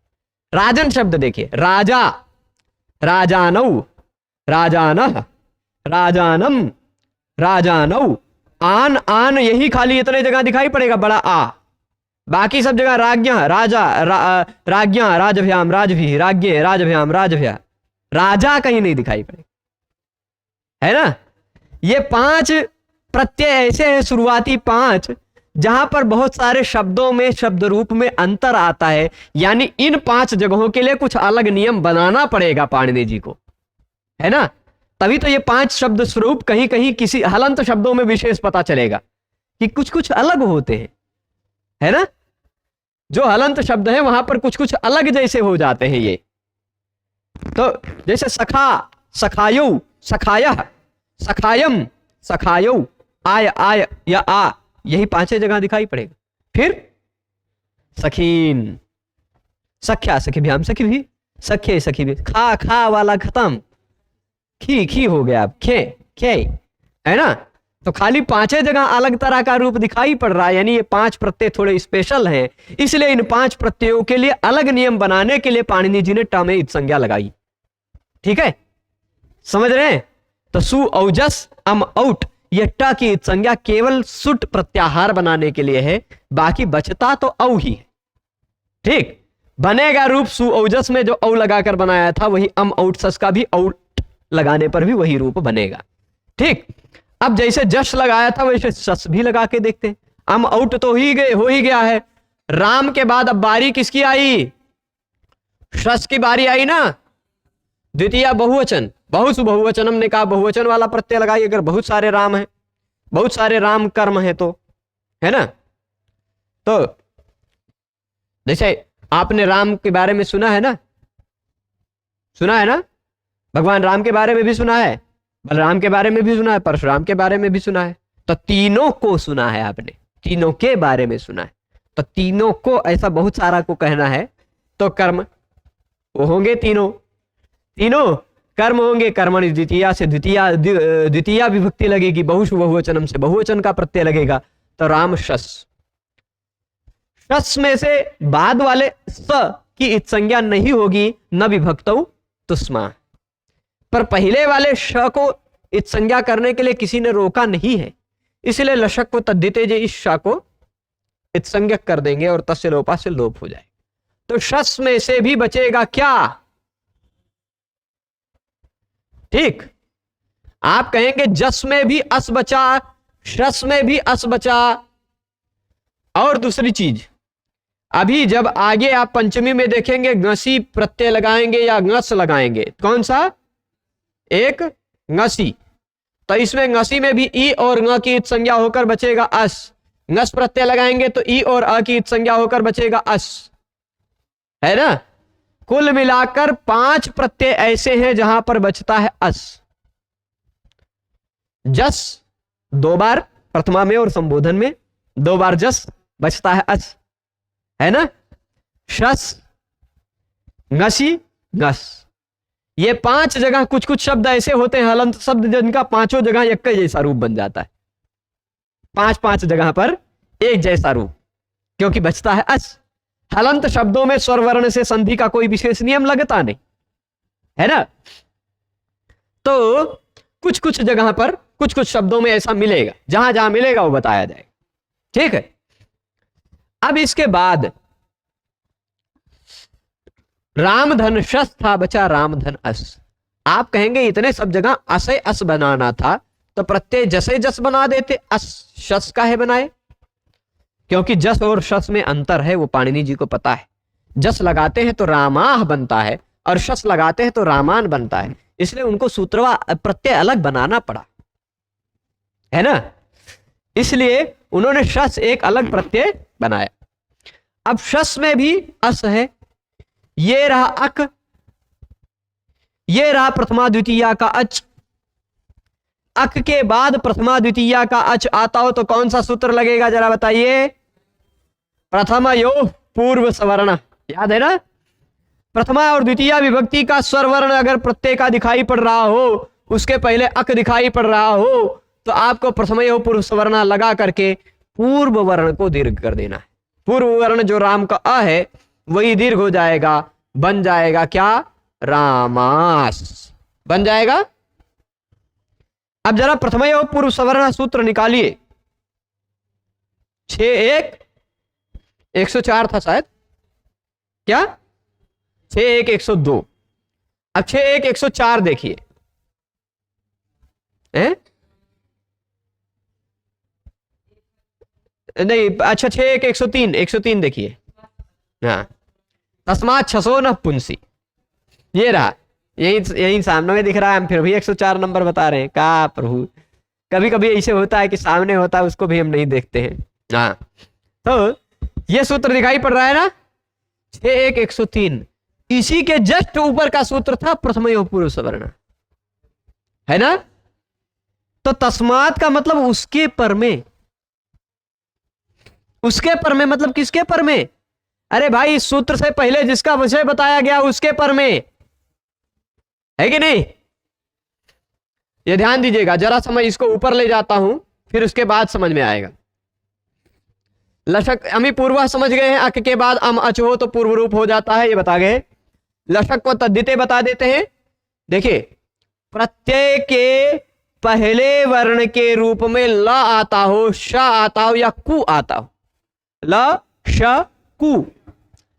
Speaker 1: राजन शब्द देखिए, राजा, राजानौ, राजानः, राजानम, राजानौ। आन, आन यही खाली इतने जगह दिखाई पड़ेगा, बड़ा आ। बाकी सब जगह राज्ञा, राजा, राज्ञा, राजभ्याम, राजभी, राज्ञे, राजभ्याम, राजभ्या। राजा कहीं नहीं दिखाई पड़ेगा, है ना? ये 5 प्रत्यय ऐसे हैं, शुरुआती 5, जहां पर बहुत सारे शब्दों में शब्द रूप में अंतर आता है, यानी इन 5 जगहों के लिए कुछ अलग नियम बनाना पड़ेगा पाणिनि जी को, है ना। तभी तो ये 5 शब्द स्वरूप कहीं कहीं किसी हलंत शब्दों में विशेष पता चलेगा कि कुछ कुछ अलग होते हैं, है ना। जो हलंत शब्द है वहां पर कुछ कुछ अलग जैसे हो जाते हैं ये। तो जैसे सखा, सखायो, सखायः, सखायम, सखायो, आय, आय या आ, यही 5 जगह दिखाई पड़ेगा। फिर सखीन, सख्या, सखी भ्याम, सखी भी, सखे, सखी भी, खा, खा वाला खत्म, खी, खी हो गया, अब खे, खे, है ना। तो खाली 5 जगह अलग तरह का रूप दिखाई पड़ रहा है, यानी ये 5 प्रत्यय थोड़े स्पेशल हैं, इसलिए इन 5 प्रत्ययों के लिए अलग नियम बनाने के लिए पाणिनि जी ने ट में इत संज्ञा लगाई। ठीक है, समझ रहे हैं। तो सु, औजस, अम, औट, यह ट की इत संज्ञा केवल सुट प्रत्याहार बनाने के लिए है, बाकी बचता तो औ ही है। ठीक, बनेगा रूप सु औजस में जो औ लगाकर बनाया था, वही अम औट सस का भी औट लगाने पर भी वही रूप बनेगा। ठीक, अब जैसे जश लगाया था वैसे सस भी लगा के देखते हैं। अम औट तो हो ही गया है। राम के बाद अब बारी किसकी आई? शस की बारी आई ना। द्वितीय बहुवचन, बहुसु बहुवचनम ने कहा, बहुवचन वाला प्रत्यय लगाई अगर बहुत सारे राम हैं, बहुत सारे राम कर्म है तो, है ना। तो जैसे आपने राम के बारे में सुना है ना, सुना है ना, भगवान राम के बारे में भी सुना है, बलराम के बारे में भी सुना है, परशुराम के बारे में भी सुना है। तो तीनों को सुना है आपने, तीनों के बारे में सुना है। तो तीनों को ऐसा बहुत सारा को कहना है तो कर्म वो होंगे, तीनों तीनों कर्म होंगे। कर्मणि द्वितीया से द्वितीया विभक्ति लगेगी, बहुषु बहुवचनम से बहुवचन का प्रत्यय लगेगा। तो राम शस, शस में से बाद वाले स की इत संज्ञा नहीं होगी, न विभक्तौ तुस्मा। पर पहले वाले श को इत संज्ञा करने के लिए किसी ने रोका नहीं है, इसलिए लशक को तद्धिते जे इस श को इत संज्ञक कर देंगे और तस्य लोपा से लोप हो जाए। तो शस में से भी बचेगा क्या? ठीक, आप कहेंगे जस में भी अस बचा, शस में भी अस बचा। और दूसरी चीज, अभी जब आगे आप पंचमी में देखेंगे गसी प्रत्यय लगाएंगे या गस लगाएंगे, कौन सा? एक ngसी। तो इसमें ngसी में भी ई और ng की इत संज्ञा होकर बचेगा अस। ngस प्रत्यय लगाएंगे तो ई और अ की इत संज्ञा होकर बचेगा अस, है ना। कुल मिलाकर 5 प्रत्यय ऐसे हैं जहां पर बचता है अस। जस 2 बार प्रथमा में और संबोधन में 2 बार जस बचता है अस, है ना। शस, ngसी, ngस, ये 5 जगह कुछ कुछ शब्द ऐसे होते हैं हलंत शब्द जिनका 5 जगह एक जैसा रूप बन जाता है। 5 जगह पर एक जैसा रूप, क्योंकि बचता है अस। हलंत शब्दों में स्वर वर्ण से संधि का कोई विशेष नियम लगता नहीं, है ना। तो कुछ कुछ जगह पर कुछ कुछ शब्दों में ऐसा मिलेगा, जहां जहां मिलेगा वो बताया जाएगा। ठीक है, अब इसके बाद रामधन शस था, बचा रामधन अस। आप कहेंगे इतने सब जगह असे अस बनाना था तो प्रत्यय जसे जस बना देते, अस शस का है बनाए। क्योंकि जस और शस में अंतर है, वो पाणिनि जी को पता है। जस लगाते हैं तो रामाह बनता है और शस लगाते हैं तो रामान बनता है, इसलिए उनको सूत्रवा प्रत्यय अलग बनाना पड़ा, है ना। इसलिए उन्होंने शस एक अलग प्रत्यय बनाया। अब शस में भी अस है, ये रहा अक, ये रहा प्रथमा द्वितीया का अच। अक के बाद प्रथमा द्वितीया का अच आता हो तो कौन सा सूत्र लगेगा जरा बताइए? प्रथमयो पूर्व सवर्ण, याद है ना। प्रथमा और द्वितीया विभक्ति का स्वर वर्ण अगर प्रत्यय का दिखाई पड़ रहा हो, उसके पहले अक दिखाई पड़ रहा हो, तो आपको प्रथमयो पूर्व सवर्ण लगा करके पूर्व वर्ण को दीर्घ कर देना है। पूर्व वर्ण जो राम का अ है वही दीर्घ हो जाएगा, बन जाएगा क्या? रामास बन जाएगा। अब जरा प्रथमयो पूर्व सवर्ण सूत्र निकालिए। 6-1 104 था शायद, क्या? 6-1 102। अब 6-1 104 देखिए, नहीं, अच्छा 6 103 देखिए। हाँ, तस्मात् छसो न पुंसी, ये रहा, यही यही सामने में दिख रहा है, हम फिर भी 104 नंबर बता रहे हैं। का प्रभु, कभी कभी ऐसे होता है कि सामने होता है उसको भी हम नहीं देखते हैं। हाँ, तो ये सूत्र दिखाई पड़ रहा है ना, 6 1 103, इसी के जस्ट ऊपर का सूत्र था प्रथमयो पूर्व सवर्ण, है ना। तो तस्मात का मतलब उसके पर में, उसके पर में मतलब किसके पर में? अरे भाई, इस सूत्र से पहले जिसका विषय बताया गया उसके पर में, है कि नहीं? ये ध्यान दीजिएगा जरा, समय इसको ऊपर ले जाता हूं, फिर उसके बाद समझ में आएगा। लशक अमी पूर्व समझ गए हैं, अक के बाद अम अच हो तो पूर्व रूप हो जाता है, ये बता गए। लशक को तद्धिते बता देते हैं। देखिए, प्रत्यय के पहले वर्ण के रूप में ल आता हो, श आता हो या कु आता हो, ल श कु,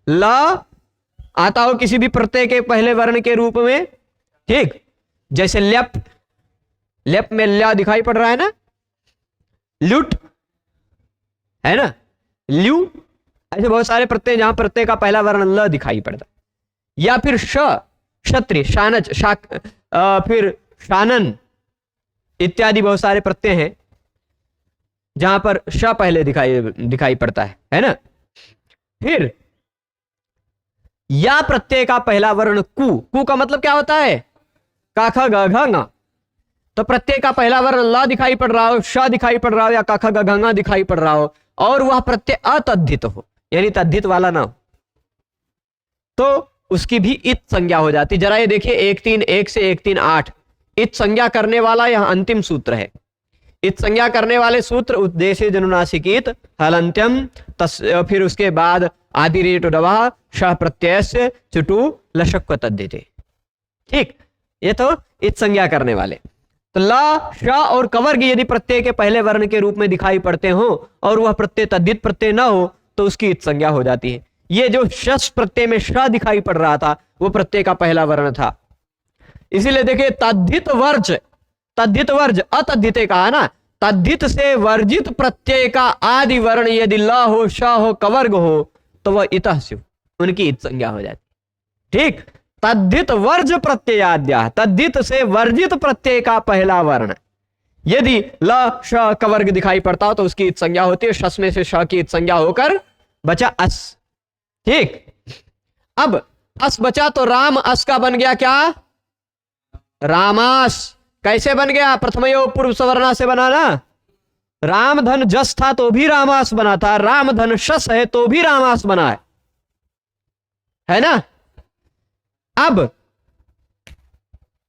Speaker 1: ल आता हो किसी भी प्रत्यय के पहले वर्ण के रूप में, ठीक। जैसे ल्यप, ल्यप में ल्या दिखाई पड़ रहा है ना, लुट है ना, ल्यू, ऐसे बहुत सारे प्रत्यय जहां प्रत्यय का पहला वर्ण ल दिखाई पड़ता। या फिर श, क्षत्रिय, शानच, फिर शानन इत्यादि बहुत सारे प्रत्यय हैं जहां पर श पहले दिखाई पड़ता है ना। फिर या प्रत्यय का पहला वर्ण कु, कु का मतलब क्या होता है? का ख ग घ ङ। तो प्रत्यय का पहला वर्ण ल दिखाई पड़ रहा हो, श दिखाई पड़ रहा हो या का ख ग घ ङ दिखाई पड़ रहा हो, और वह प्रत्यय अतद्धित हो, यानी तद्धित वाला ना हो, तो उसकी भी इत संज्ञा हो जाती। जरा ये देखिए, 131 से 138, इत संज्ञा करने वाला यह अंतिम सूत्र है। इत संज्ञा करने वाले सूत्र उद्देश्य जनुनासिकित हलंत्यम, फिर उसके बाद आदि रेटो दवा श प्रत्यय चुटु लशक तद्धिते, ठीक। ये तो इत संज्ञा करने वाले। तो ल, श और कवर्ग यदि प्रत्यय के पहले वर्ण के रूप में दिखाई पड़ते हो और वह प्रत्यय तद्धित प्रत्यय ना हो तो उसकी इत संज्ञा हो जाती है। ये जो शस प्रत्यय में श दिखाई पड़ रहा था वो प्रत्यय का पहला वर्ण था, इसीलिए देखिए तद्धित वर्ज, तद्धित वर्ज अतद्धिते कहा ना, तद्धित से वर्जित प्रत्यय का आदि वर्ण यदि ल हो, श हो, कवर्ग हो तो वह इतः स्यु, उनकी इत संज्ञा हो जाती, ठीक। तद्धित वर्ज प्रत्ययाद्या, तद्धित से वर्जित प्रत्यय का पहला वर्ण यदि ल श कवर्ग दिखाई पड़ता हो तो उसकी इत संज्ञा होती है। शस में से श की इत संज्ञा होकर बचा अस, ठीक। अब अस बचा तो राम अस का बन गया क्या? रामास। कैसे बन गया? प्रथमयो पूर्व सवर्णा से बना ना। राम धन जस था तो भी रामास बना था, राम धन शस है तो भी रामास बना है ना। अब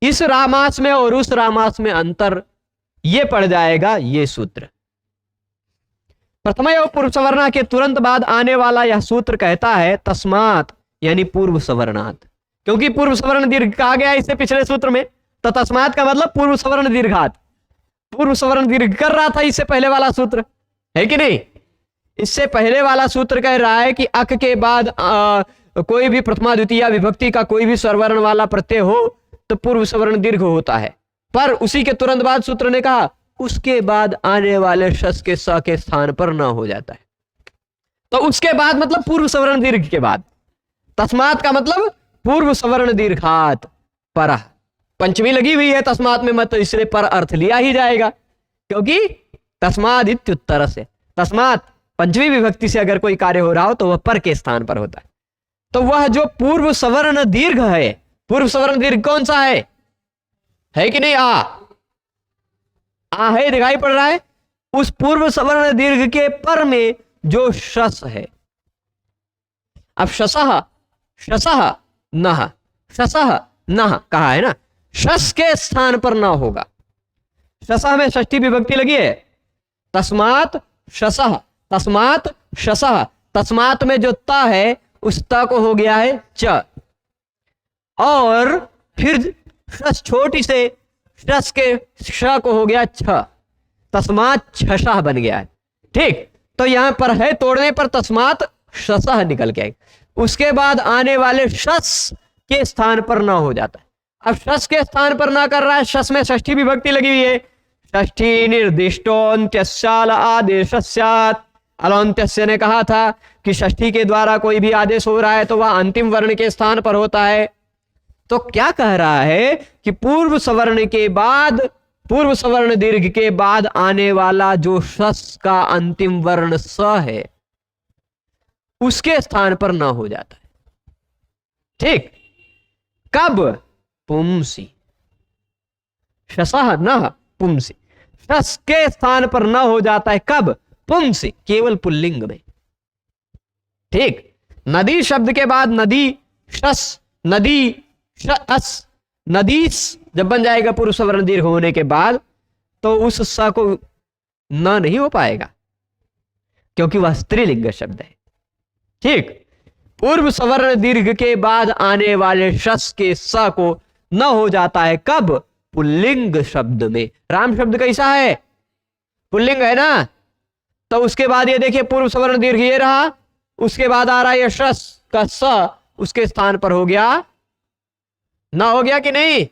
Speaker 1: इस रामास में और उस रामास में अंतर ये पड़ जाएगा, ये सूत्र प्रथमयो पूर्व सवर्णा के तुरंत बाद आने वाला यह सूत्र कहता है तस्मात, यानी पूर्व सवर्णात, क्योंकि पूर्व सवर्ण दीर्घ कहा गया इससे पिछले सूत्र में, तो तस्मात का मतलब पूर्व सवर्ण दीर्घात, पूर्व सवर्ण दीर्घ कर रहा था इससे पहले वाला सूत्र, है कि नहीं। इससे पहले वाला सूत्र कह रहा है कि अक के बाद कोई भी प्रथमा द्वितीय विभक्ति का कोई भी स्वरवर्ण वाला प्रत्यय हो तो पूर्व सवर्ण दीर्घ होता है, पर उसी के तुरंत बाद सूत्र ने कहा उसके बाद आने वाले शस के स के स्थान पर ना हो जाता है। तो उसके बाद मतलब पूर्व सवर्ण दीर्घ के बाद, तस्मात का मतलब पूर्व सवर्ण दीर्घात पर, पंचमी लगी हुई है तस्मात में, मत इसलिए पर अर्थ लिया ही जाएगा, क्योंकि तस्माद इत्युत्तर से, तस्मात पंचमी विभक्ति से अगर कोई कार्य हो रहा हो तो वह पर के स्थान पर होता है। तो वह जो पूर्व सवर्ण दीर्घ है, पूर्व सवर्ण दीर्घ कौन सा है कि नहीं? आ है दिखाई पड़ रहा है, उस पूर्व सवर्ण दीर्घ के पर में जो शस है। अब शसः शसः नः, शसः नः कहा है ना, शस के स्थान पर ना होगा। शसः में षष्ठी विभक्ति लगी है, तस्मात शसः, तस्मात शसः, तस्मात में जो त है उस त को हो गया है च, और फिर शस छोटी से शस के श को हो गया छ, तस्मात छसः बन गया है, ठीक। तो यहां पर है तोड़ने पर तस्मात शसः निकल के आएगा, उसके बाद आने वाले शस के स्थान पर ना हो जाता है। अब शस के स्थान पर ना कर रहा है, शस में षष्ठी विभक्ति लगी हुई है, षष्ठी निर्दिष्टो अन्त्यस्याल आदेश स्यात्, अलौन्त्यस्य ने कहा था कि षष्ठी के द्वारा कोई भी आदेश हो रहा है तो वह अंतिम वर्ण के स्थान पर होता है। तो क्या कह रहा है कि पूर्व सवर्ण के बाद, पूर्व सवर्ण दीर्घ के बाद आने वाला जो शस का अंतिम वर्ण स है उसके स्थान पर न हो जाता है। ठीक, कब? पुंसी, शसः न पुंसी, शस के स्थान पर न हो जाता है। कब? पुंसी, केवल पुल्लिंग में। ठीक, नदी शब्द के बाद नदी, शस, नदी, शस, नदीस जब बन जाएगा पूर्व सवर्ण दीर्घ होने के बाद, तो उस स को न नहीं हो पाएगा क्योंकि वह स्त्रीलिंग शब्द है। ठीक, पूर्व सवर्ण दीर्घ के बाद आने वाले शस के स को न हो जाता है। कब? पुल्लिंग शब्द में। राम शब्द कैसा है? पुल्लिंग है ना। तो उसके बाद ये देखिए पूर्व सवर्ण दीर्घ ये रहा, उसके बाद आ रहा है शस का स, उसके स्थान पर हो गया ना, हो गया कि नहीं?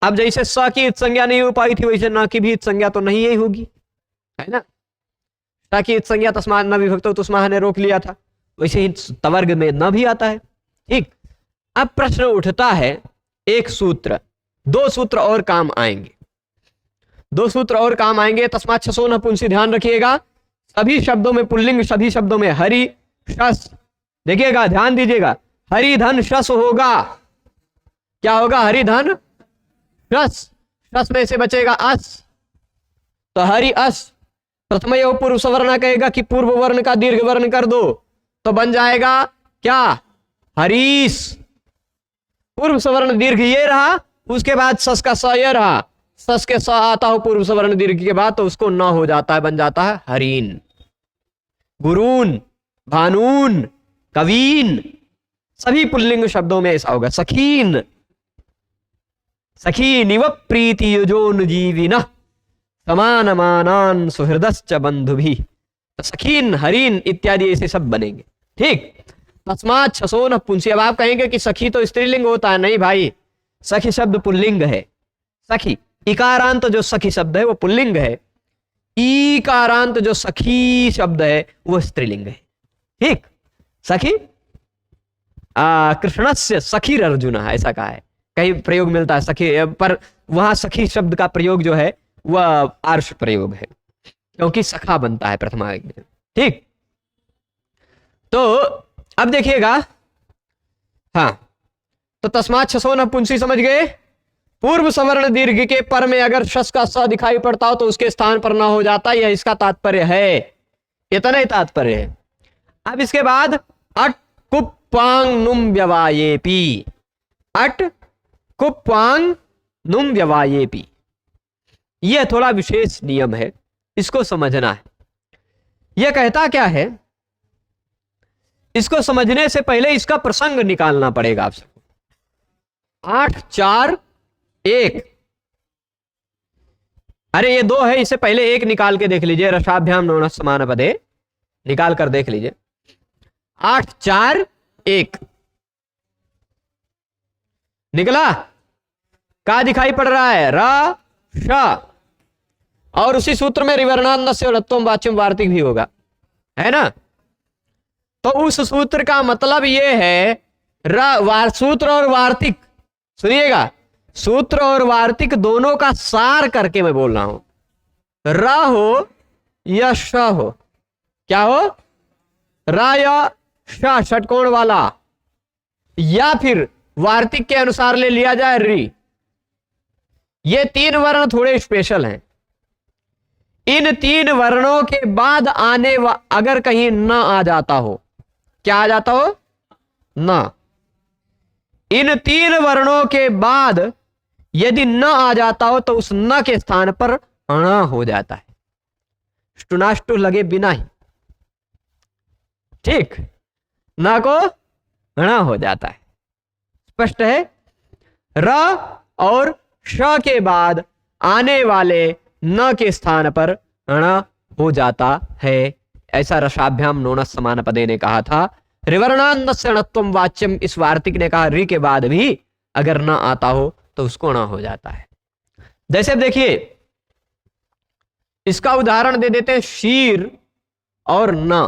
Speaker 1: अब जैसे स की इत संज्ञा नहीं हो पाई थी वैसे न की भी इत संज्ञा तो नहीं ही होगी, है ना। स की इत संज्ञा तस्मात् न विभक्तो तुस्माह ने रोक लिया था, वैसे ही तवर्ग में न भी आता है। ठीक, अब प्रश्न उठता है, एक सूत्र, दो सूत्र और काम आएंगे, दो सूत्र और काम आएंगे। तस्मात् शसो न पुंसी, ध्यान रखिएगा, सभी शब्दों में पुल्लिंग, सभी शब्दों में हरि शस। देखिएगा, ध्यान दीजिएगा, हरि धन शस होगा। क्या होगा? हरि धन शस, शस में से बचेगा अस, तो हरि अस। प्रथम यो पूर्व सवर्ण कहेगा कि पूर्व वर्ण का दीर्घ वर्ण कर दो, तो बन जाएगा क्या? हरीश। पूर्व सवर्ण दीर्घ ये रहा, उसके बाद सस का स ये रहा, सस के स आता हो पूर्व सवर्ण दीर्घ के बाद तो उसको न हो जाता है, बन जाता है हरीन। गुरून, भानून, कवीन, सभी पुल्लिंग शब्दों में ऐसा होगा। सखीन, सखीनिव प्रीति युजोन जीविनः समानमानान सुहृदश्च बंधुभिः। तो सखीन, हरीन इत्यादि ऐसे सब बनेंगे। ठीक, तस्मात् शसो न पुंसी। अब आप कहेंगे कि सखी तो स्त्रीलिंग होता है, नहीं भाई, सखी शब्द पुल्लिंग है। सखी, इकारांत जो सखी शब्द है वो पुल्लिंग है, ईकारांत जो सखी शब्द है वो स्त्रीलिंग है। ठीक, सखी, कृष्णस्य सखीर अर्जुन, ऐसा कहा है, कहीं प्रयोग मिलता है सखी, पर वहां सखी शब्द का प्रयोग जो है वह आर्ष प्रयोग है क्योंकि सखा बनता है प्रथमा में। ठीक, तो अब देखिएगा, हाँ, तो तस्मात् शसो न पुंसी समझ गए। पूर्व सवर्ण दीर्घ के पर में अगर शस का स दिखाई पड़ता हो तो उसके स्थान पर ना हो जाता, यह इसका तात्पर्य है, इतना ही तात्पर्य है। अब इसके बाद अट कुप्पांग नुम व्यवायेपी, अट कुप्पांग नुम व्यवायेपी, यह थोड़ा विशेष नियम है, इसको समझना है। यह कहता क्या है, इसको समझने से पहले इसका प्रसंग निकालना पड़ेगा आप सबको। 8 4 1, अरे ये 2 है, इससे पहले 1 निकाल के देख लीजिए। रसाभ्याम नोन समान पदे, निकाल कर देख लीजिए। 8 4 1 निकला, का दिखाई पड़ रहा है? र श, और उसी सूत्र में रिवर्णान्न से रत्वम वाच्यम वार्तिक भी होगा, है ना। तो उस सूत्र का मतलब ये है, सूत्र और वार्तिक, सुनिएगा, सूत्र और वार्तिक दोनों का सार करके मैं बोल रहा हूं। र हो या श हो, क्या हो? र या श, षटकोण वाला, या फिर वार्तिक के अनुसार ले लिया जाए री। ये 3 वर्ण थोड़े स्पेशल हैं। इन 3 वर्णों के बाद आने अगर कहीं न आ जाता हो, क्या आ जाता हो? न। इन 3 वर्णों के बाद यदि न आ जाता हो तो उस न के स्थान पर अण हो जाता है, स्टुनाष्टु लगे बिना ही। ठीक, न को अण हो जाता है, स्पष्ट है। र और श के बाद आने वाले न के स्थान पर अण हो जाता है, ऐसा रसाभ्याम नोन समान पदे ने कहा था। रिवर्णान्न से णत्वम वाच्यम, इस वार्तिक ने कहा री के बाद भी अगर न आता हो तो उसको न हो जाता है। जैसे देखिए इसका उदाहरण दे देते हैं शीर और न।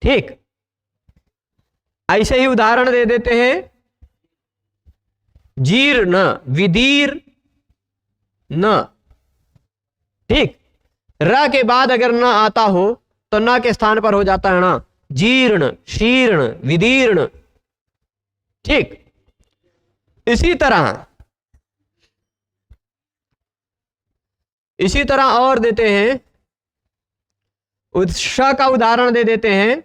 Speaker 1: ठीक, ऐसे ही उदाहरण दे देते हैं जीर्ण, विदीर न। ठीक, र के बाद अगर न आता हो तो न के स्थान पर हो जाता है ना, जीर्ण, शीर्ण, विदीर्ण। ठीक, इसी तरह और देते हैं, श का उदाहरण दे देते हैं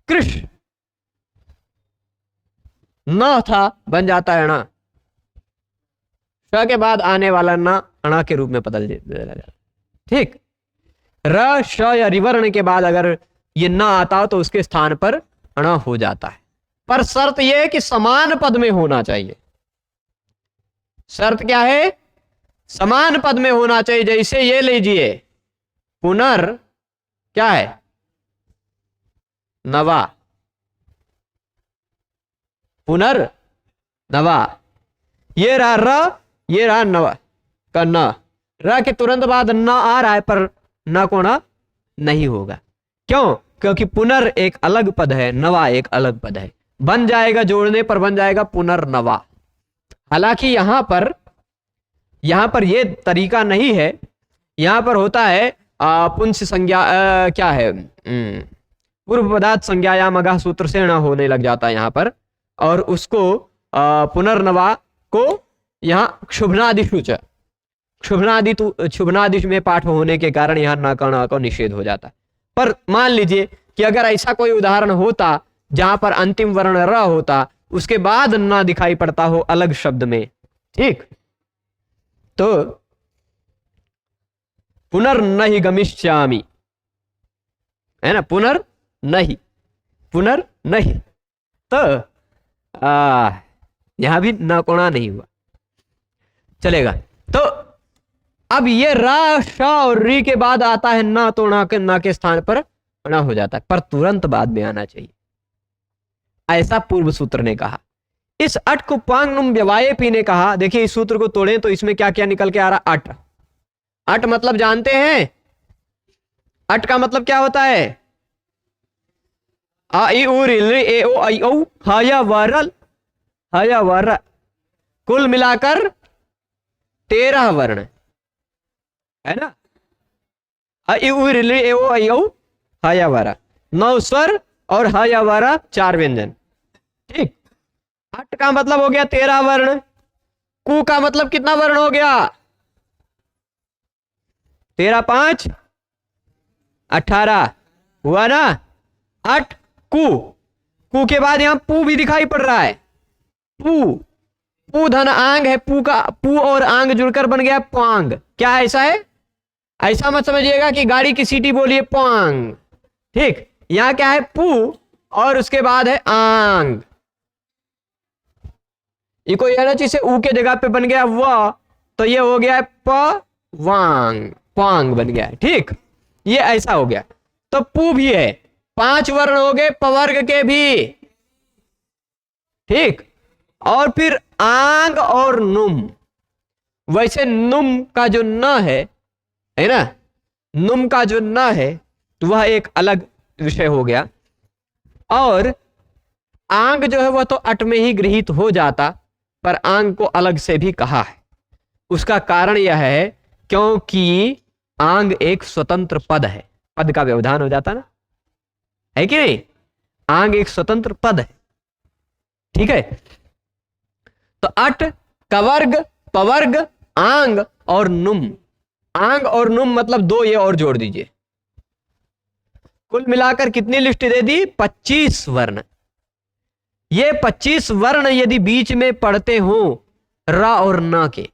Speaker 1: कृष, न था बन जाता है ना, श के बाद आने वाला ना अणा के रूप में बदल जाता। ठीक, र श या रिवर्ण के बाद अगर ये ना आता हो तो उसके स्थान पर अणा हो जाता है, पर शर्त यह है कि समान पद में होना चाहिए। शर्त क्या है? समान पद में होना चाहिए। जैसे ये लीजिए, पुनर क्या है? नवा, पुनर नवा। ये रहा र, ये रहा नवा का न। र के तुरंत बाद न आ रहा है, पर न को ना नहीं होगा। क्यों? क्योंकि पुनर एक अलग पद है, नवा एक अलग पद है। बन जाएगा, जोड़ने पर बन जाएगा पुनर्नवा। हालांकि यहां पर यह तरीका नहीं है। यहां पर होता है पुंस संज्ञा, क्या है, पूर्व पदार्थ संज्ञायाम अगः सूत्र से न होने लग जाता है यहां पर, और उसको पुनर्नवा को यहां क्षुभनादिशु च, क्षुभनादिश में पाठ होने के कारण यहां न का निषेध हो जाता है। पर मान लीजिए कि अगर ऐसा कोई उदाहरण होता जहां पर अंतिम वर्ण र होता, उसके बाद न दिखाई पड़ता हो अलग शब्द में, ठीक, तो पुनर्नहि गमिष्यामि, है ना, पुनर्नहि, तो यहां भी न कोणा नहीं हुआ, चलेगा। तो अब ये रा, श और री के बाद आता है ना, तो ना के स्थान पर ना हो जाता है, पर तुरंत बाद में आना चाहिए, ऐसा पूर्व सूत्र ने कहा। इस अट को पांगनुम व्यवायेपी ने कहा। देखिए इस सूत्र को तोड़ें तो इसमें क्या क्या निकल के आ रहा? अट। अट मतलब जानते हैं? अट का मतलब क्या होता है? आ ई उ रि ली ए ओ आई औ ह या वरल, ह या वर, कुल मिलाकर 13 वर्ण है ना। आ ई उ रि ली ए ओ आई औ ह या वर, 9 स्वर और ह या वर 4 व्यंजन। ठीक, अट का मतलब हो गया 13 वर्ण। कु का मतलब कितना वर्ण हो गया? 13 5 18 हुआ ना। अट कु के बाद यहां पू भी दिखाई पड़ रहा है। पू धन आंग है, पू और आंग जुड़कर बन गया पांग। क्या ऐसा है? ऐसा मत समझिएगा कि गाड़ी की सीटी बोलिए पांग। ठीक, यहां क्या है? पू और उसके बाद है आंग। ये कोई है ना चीज से ऊ के जगह पे बन गया व, तो ये हो गया है प वांग, पांग बन गया है। ठीक, ये ऐसा हो गया। तो पू भी है, 5 वर्ण हो गए पवर्ग के भी। ठीक, और फिर आंग और नुम। वैसे नुम का जो न है ना, नुम का जो न है तो वह एक अलग विषय हो गया, और आंग जो है वह तो अट में ही गृहीत हो जाता, पर आंग को अलग से भी कहा है। उसका कारण यह है क्योंकि आंग एक स्वतंत्र पद है, पद का व्यवधान हो जाता ना, है कि नहीं? आंग एक स्वतंत्र पद है। ठीक है, तो अट, कवर्ग, पवर्ग, आंग और नुम। आंग और नुम मतलब 2 ये और जोड़ दीजिए, कुल मिलाकर कितनी लिस्ट दे दी? 25 वर्ण। ये 25 वर्ण यदि बीच में पढ़ते हो रा और ना के,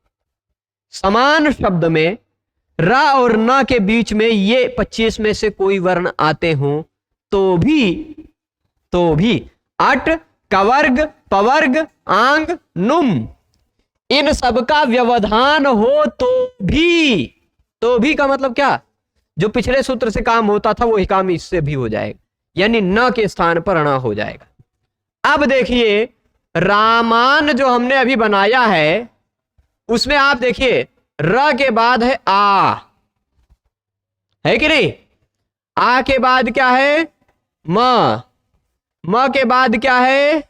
Speaker 1: समान शब्द में रा और ना के बीच में ये 25 में से कोई वर्ण आते हो तो भी अट, कवर्ग, पवर्ग, आंग, नुम, इन सबका व्यवधान हो तो भी का मतलब क्या? जो पिछले सूत्र से काम होता था वही काम इससे भी हो जाएगा, यानी न के स्थान पर अणा हो जाएगा। अब देखिए रामान जो हमने अभी बनाया है उसमें आप देखिए र के बाद है आ, है कि नहीं? आ के बाद क्या है? म के बाद क्या है?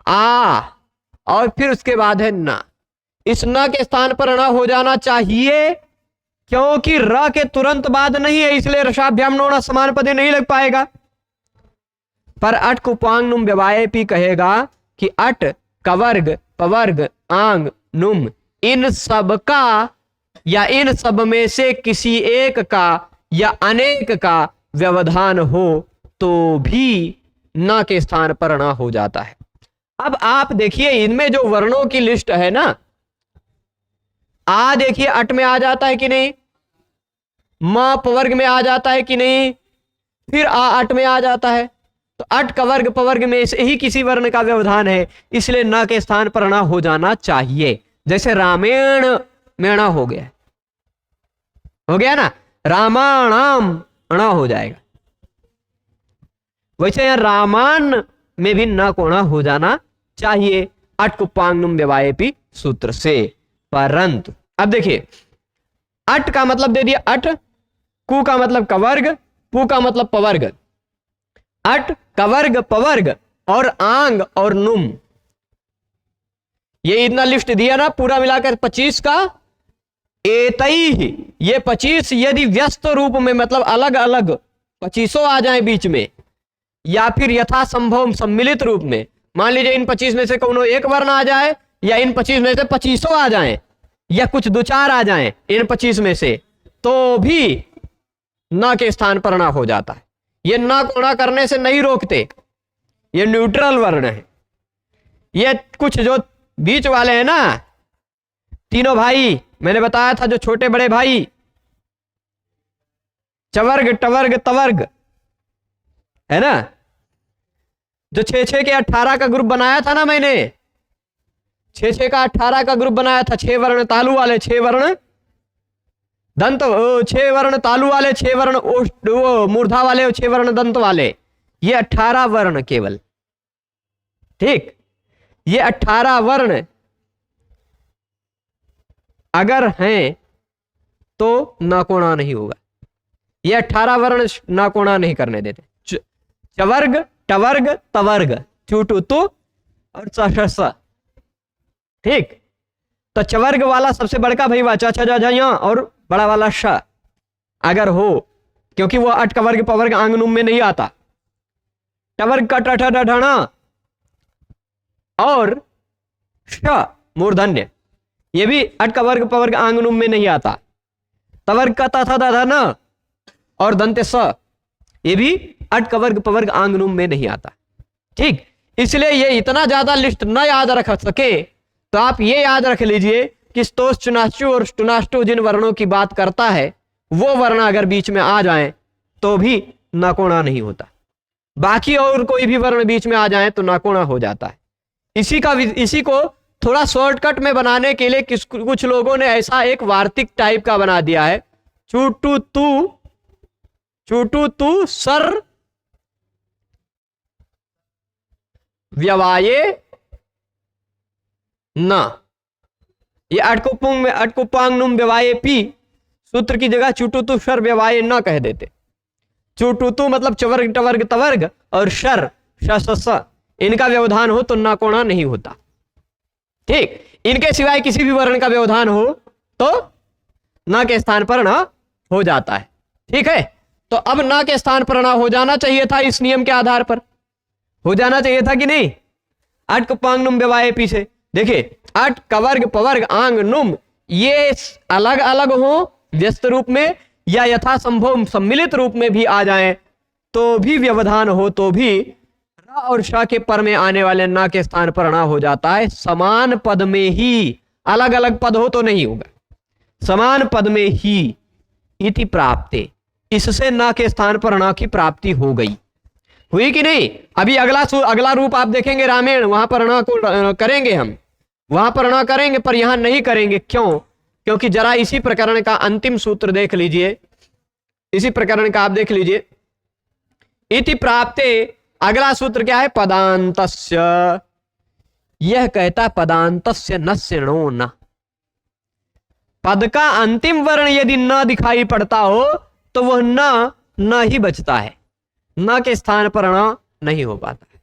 Speaker 1: आ, और फिर उसके बाद है न। इस न के स्थान पर ण हो जाना चाहिए, क्योंकि र के तुरंत बाद नहीं है, इसलिए रसाभ्याम नोण समान पदे नहीं लग पाएगा। पर अट कुपांग नुम व्यवायपी कहेगा कि अट, कवर्ग, पवर्ग, आंग, नुम, इन सब का या इन सब में से किसी एक का या अनेक का व्यवधान हो तो भी न के स्थान पर न हो जाता है। अब आप देखिए इनमें जो वर्णों की लिस्ट है ना, आ देखिए अट में आ जाता है कि नहीं, म पवर्ग में आ जाता है कि नहीं, फिर आ अट में आ जाता है। तो अट कवर्ग पवर्ग में से ही किसी वर्ण का व्यवधान है, इसलिए न के स्थान पर न हो जाना चाहिए। जैसे रामेण में ण हो गया ना, रामाणाम ण हो जाएगा। वैसे यहां रामान में भी न को ण हो जाना चाहिए, अट कुपांगनुम व्यवायपी सूत्र से। परंतु अब देखिए, अट का मतलब दे दिया अट, कु का मतलब कवर्ग, पु का मतलब पवर्ग। अट, कवर्ग, पवर्ग और आंग और नुम, ये इतना लिस्ट दिया ना पूरा मिलाकर 25 का। एतई, ये 25 यदि व्यस्त रूप में मतलब अलग अलग 25 आ जाए बीच में, या फिर यथासंभव सम्मिलित रूप में, मान लीजिए इन 25 में से कोनो एक वर्ण आ जाए, या इन 25 में से 25 आ जाए, या कुछ दो चार आ जाए इन 25 में से, तो भी न के स्थान पर न हो जाता है। ये न को न करने से नहीं रोकते, ये न्यूट्रल वर्ण है। ये कुछ जो बीच वाले हैं ना, तीनों भाई मैंने बताया था, जो छोटे बड़े भाई, चवर्ग, टवर्ग, तवर्ग, है ना, जो 6-6 के 18 का ग्रुप बनाया था ना मैंने, 6-6 का 18 का ग्रुप बनाया था। 6 वर्ण तालु वाले, 6 वर्ण दंत, 6 वर्ण तालु वाले, 6 वर्ण मूर्धा वाले, 6 वर्ण दंत वाले, ये 18 वर्ण केवल। ठीक, ये 18 वर्ण अगर हैं तो नाकोणा नहीं होगा। ये 18 वर्ण नाकोणा नहीं करने देते। चवर्ग, टवर्ग, तवर्ग, चुटु तु और स। ठीक, तो चवर्ग वाला सबसे बड़का भैया चा और बड़ा वाला श अगर हो, क्योंकि वो अट कवर्ग पवर्ग आंगनुम में नहीं आता। टवर्ग का ढना और श मूर्धन्य, ये भी अट कवर्ग पवर्ग आंगनुम में नहीं आता। तवर्ग का तथा न और दंते स, ये भी अट कवर्ग पवर्ग आंगनुम में नहीं आता। ठीक, इसलिए ये इतना ज्यादा लिस्ट न याद रख सके तो आप ये याद रख लीजिए कि स्तोष, चुनाष्टु और स्टुनाष्टु जिन वर्णों की बात करता है, वो वर्ण अगर बीच में आ जाए तो भी नाकोणा नहीं होता। बाकी और कोई भी वर्ण बीच में आ जाए तो नाकोणा हो जाता है। इसी को थोड़ा शॉर्टकट में बनाने के लिए कुछ लोगों ने ऐसा एक वार्तिक टाइप का बना दिया है, चुटु तु सर व्यवाये न। ये अटकुपांगनुम व्यवाये पी सूत्र की जगह चुटु तु सर व्यवाये न कह देते। चुटु तु मतलब चवर्ग, टवर्ग, तवर्ग और शर श, इनका व्यवधान हो तो नाकोणा नहीं होता। ठीक, इनके सिवाय किसी भी वर्ण का व्यवधान हो तो न के स्थान पर न हो जाता है। ठीक है, तो अब न के स्थान पर न हो जाना चाहिए था, इस नियम के आधार पर हो जाना चाहिए था कि नहीं। अट कुपांगनुम व्यवाये पीछे देखिए, अट कवर्ग पवर्ग आंग नुम, ये अलग अलग हो व्यस्त रूप में या यथासंभव सम्मिलित रूप में भी आ जाएं तो भी व्यवधान हो तो भी र और श के पर में आने वाले न के स्थान पर न हो जाता है। समान पद में ही, अलग अलग पद हो तो नहीं होगा, समान पद में ही इति प्राप्ते, इससे न के स्थान पर न की प्राप्ति हो गई। हुई कि नहीं। अभी अगला रूप आप देखेंगे रामायण, वहां पर न को करेंगे, हम वहां पर न करेंगे पर यहां नहीं करेंगे। क्यों? क्योंकि जरा इसी प्रकरण का अंतिम सूत्र देख लीजिए, इसी प्रकरण का आप देख लीजिए, इति प्राप्ते अगला सूत्र क्या है, पदांतस्य। यह कहता पदांतस्य नस्य णो न, पद का अंतिम वर्ण यदि न दिखाई पड़ता हो तो वह न ही बचता है, न के स्थान पर न नहीं हो पाता है।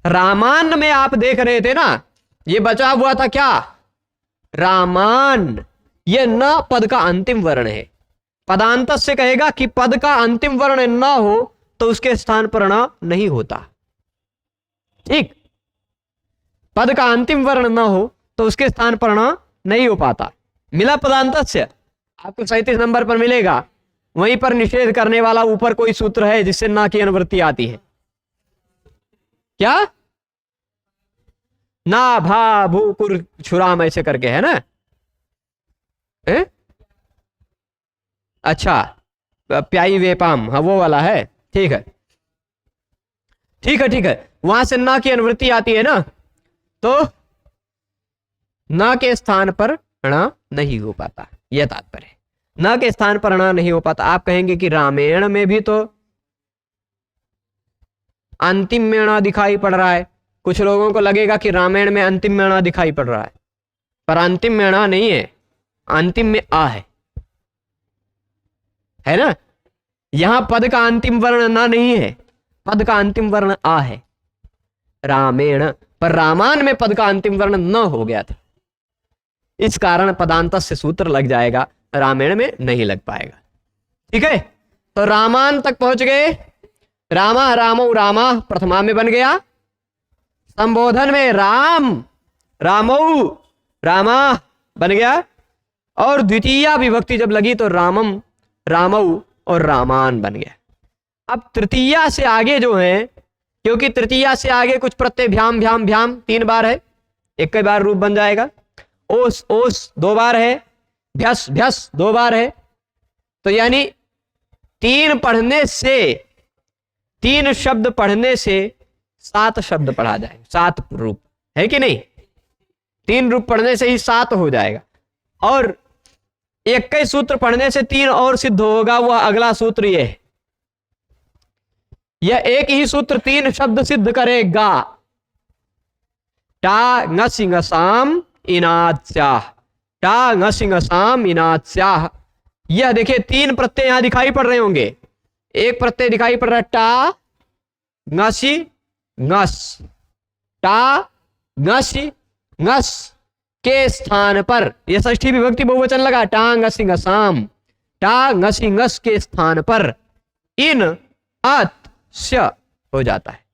Speaker 1: रामान में आप देख रहे थे ना, ये बचा हुआ था क्या, रामान, ये न पद का अंतिम वर्ण है। पदांत से कहेगा कि पद का अंतिम वर्ण न हो तो उसके स्थान पर न नहीं होता। ठीक, पद का अंतिम वर्ण न हो तो उसके स्थान पर न नहीं हो पाता। मिला पदांत से, आपको 37 नंबर पर मिलेगा। वहीं पर निषेध करने वाला ऊपर कोई सूत्र है जिससे ना की अनुवृत्ति आती है, क्या, ना भा भू कुर छुराम ऐसे करके है ना। अच्छा, प्याई वेपाम, हाँ वो वाला है। ठीक है, ठीक है, ठीक है, वहां से ना की अनुवृत्ति आती है ना, तो ना के स्थान पर ण नहीं हो पाता, यह तात्पर्य। न के स्थान पर ण नहीं हो पाता। आप कहेंगे कि रामायण में भी तो अंतिम में ण दिखाई पड़ रहा है। कुछ लोगों को लगेगा कि रामायण में अंतिम में ण दिखाई पड़ रहा है, पर अंतिम में ण नहीं है, अंतिम में आ है ना। यहां पद का अंतिम वर्ण न नहीं है, पद का अंतिम वर्ण आ है रामेण, पर रामान में पद का अंतिम वर्ण न हो गया था, इस कारण पदांत से सूत्र लग जाएगा, रामायण में नहीं लग पाएगा। ठीक है, तो रामान तक पहुंच गए। रामा रामो रामा प्रथमा में बन गया। संबोधन में राम रामो रामा बन गया, और द्वितीया विभक्ति जब लगी तो रामम रामऊ और रामान बन गया। अब तृतीया से आगे जो है, क्योंकि तृतीया से आगे कुछ प्रत्यय भ्याम भ्याम भ्याम 3 बार है, एक ही बार रूप बन जाएगा। ओस ओस 2 बार है, भ्यस भ्यस 2 बार है, तो यानी 3 पढ़ने से, 3 शब्द पढ़ने से 7 शब्द पढ़ा जाए, 7 रूप है कि नहीं। 3 रूप पढ़ने से ही 7 हो जाएगा, और एक ही सूत्र पढ़ने से 3 और सिद्ध होगा। वह अगला सूत्र ये है, यह एक ही सूत्र 3 शब्द सिद्ध करेगा। टा ngसिंगसाम इनात्स्याह, टा ngसिंगसाम इनात्स्याह। यह देखिए 3 प्रत्यय यहां दिखाई पड़ रहे होंगे। एक प्रत्यय दिखाई पड़ रहा है टा ngसी ngस, टा ngसी ngस के स्थान पर, यह षष्ठी विभक्ति बहुवचन लगा, टा ngसी ngसाम, टा ngसी ngस के स्थान पर इन अत स्य हो जाता है।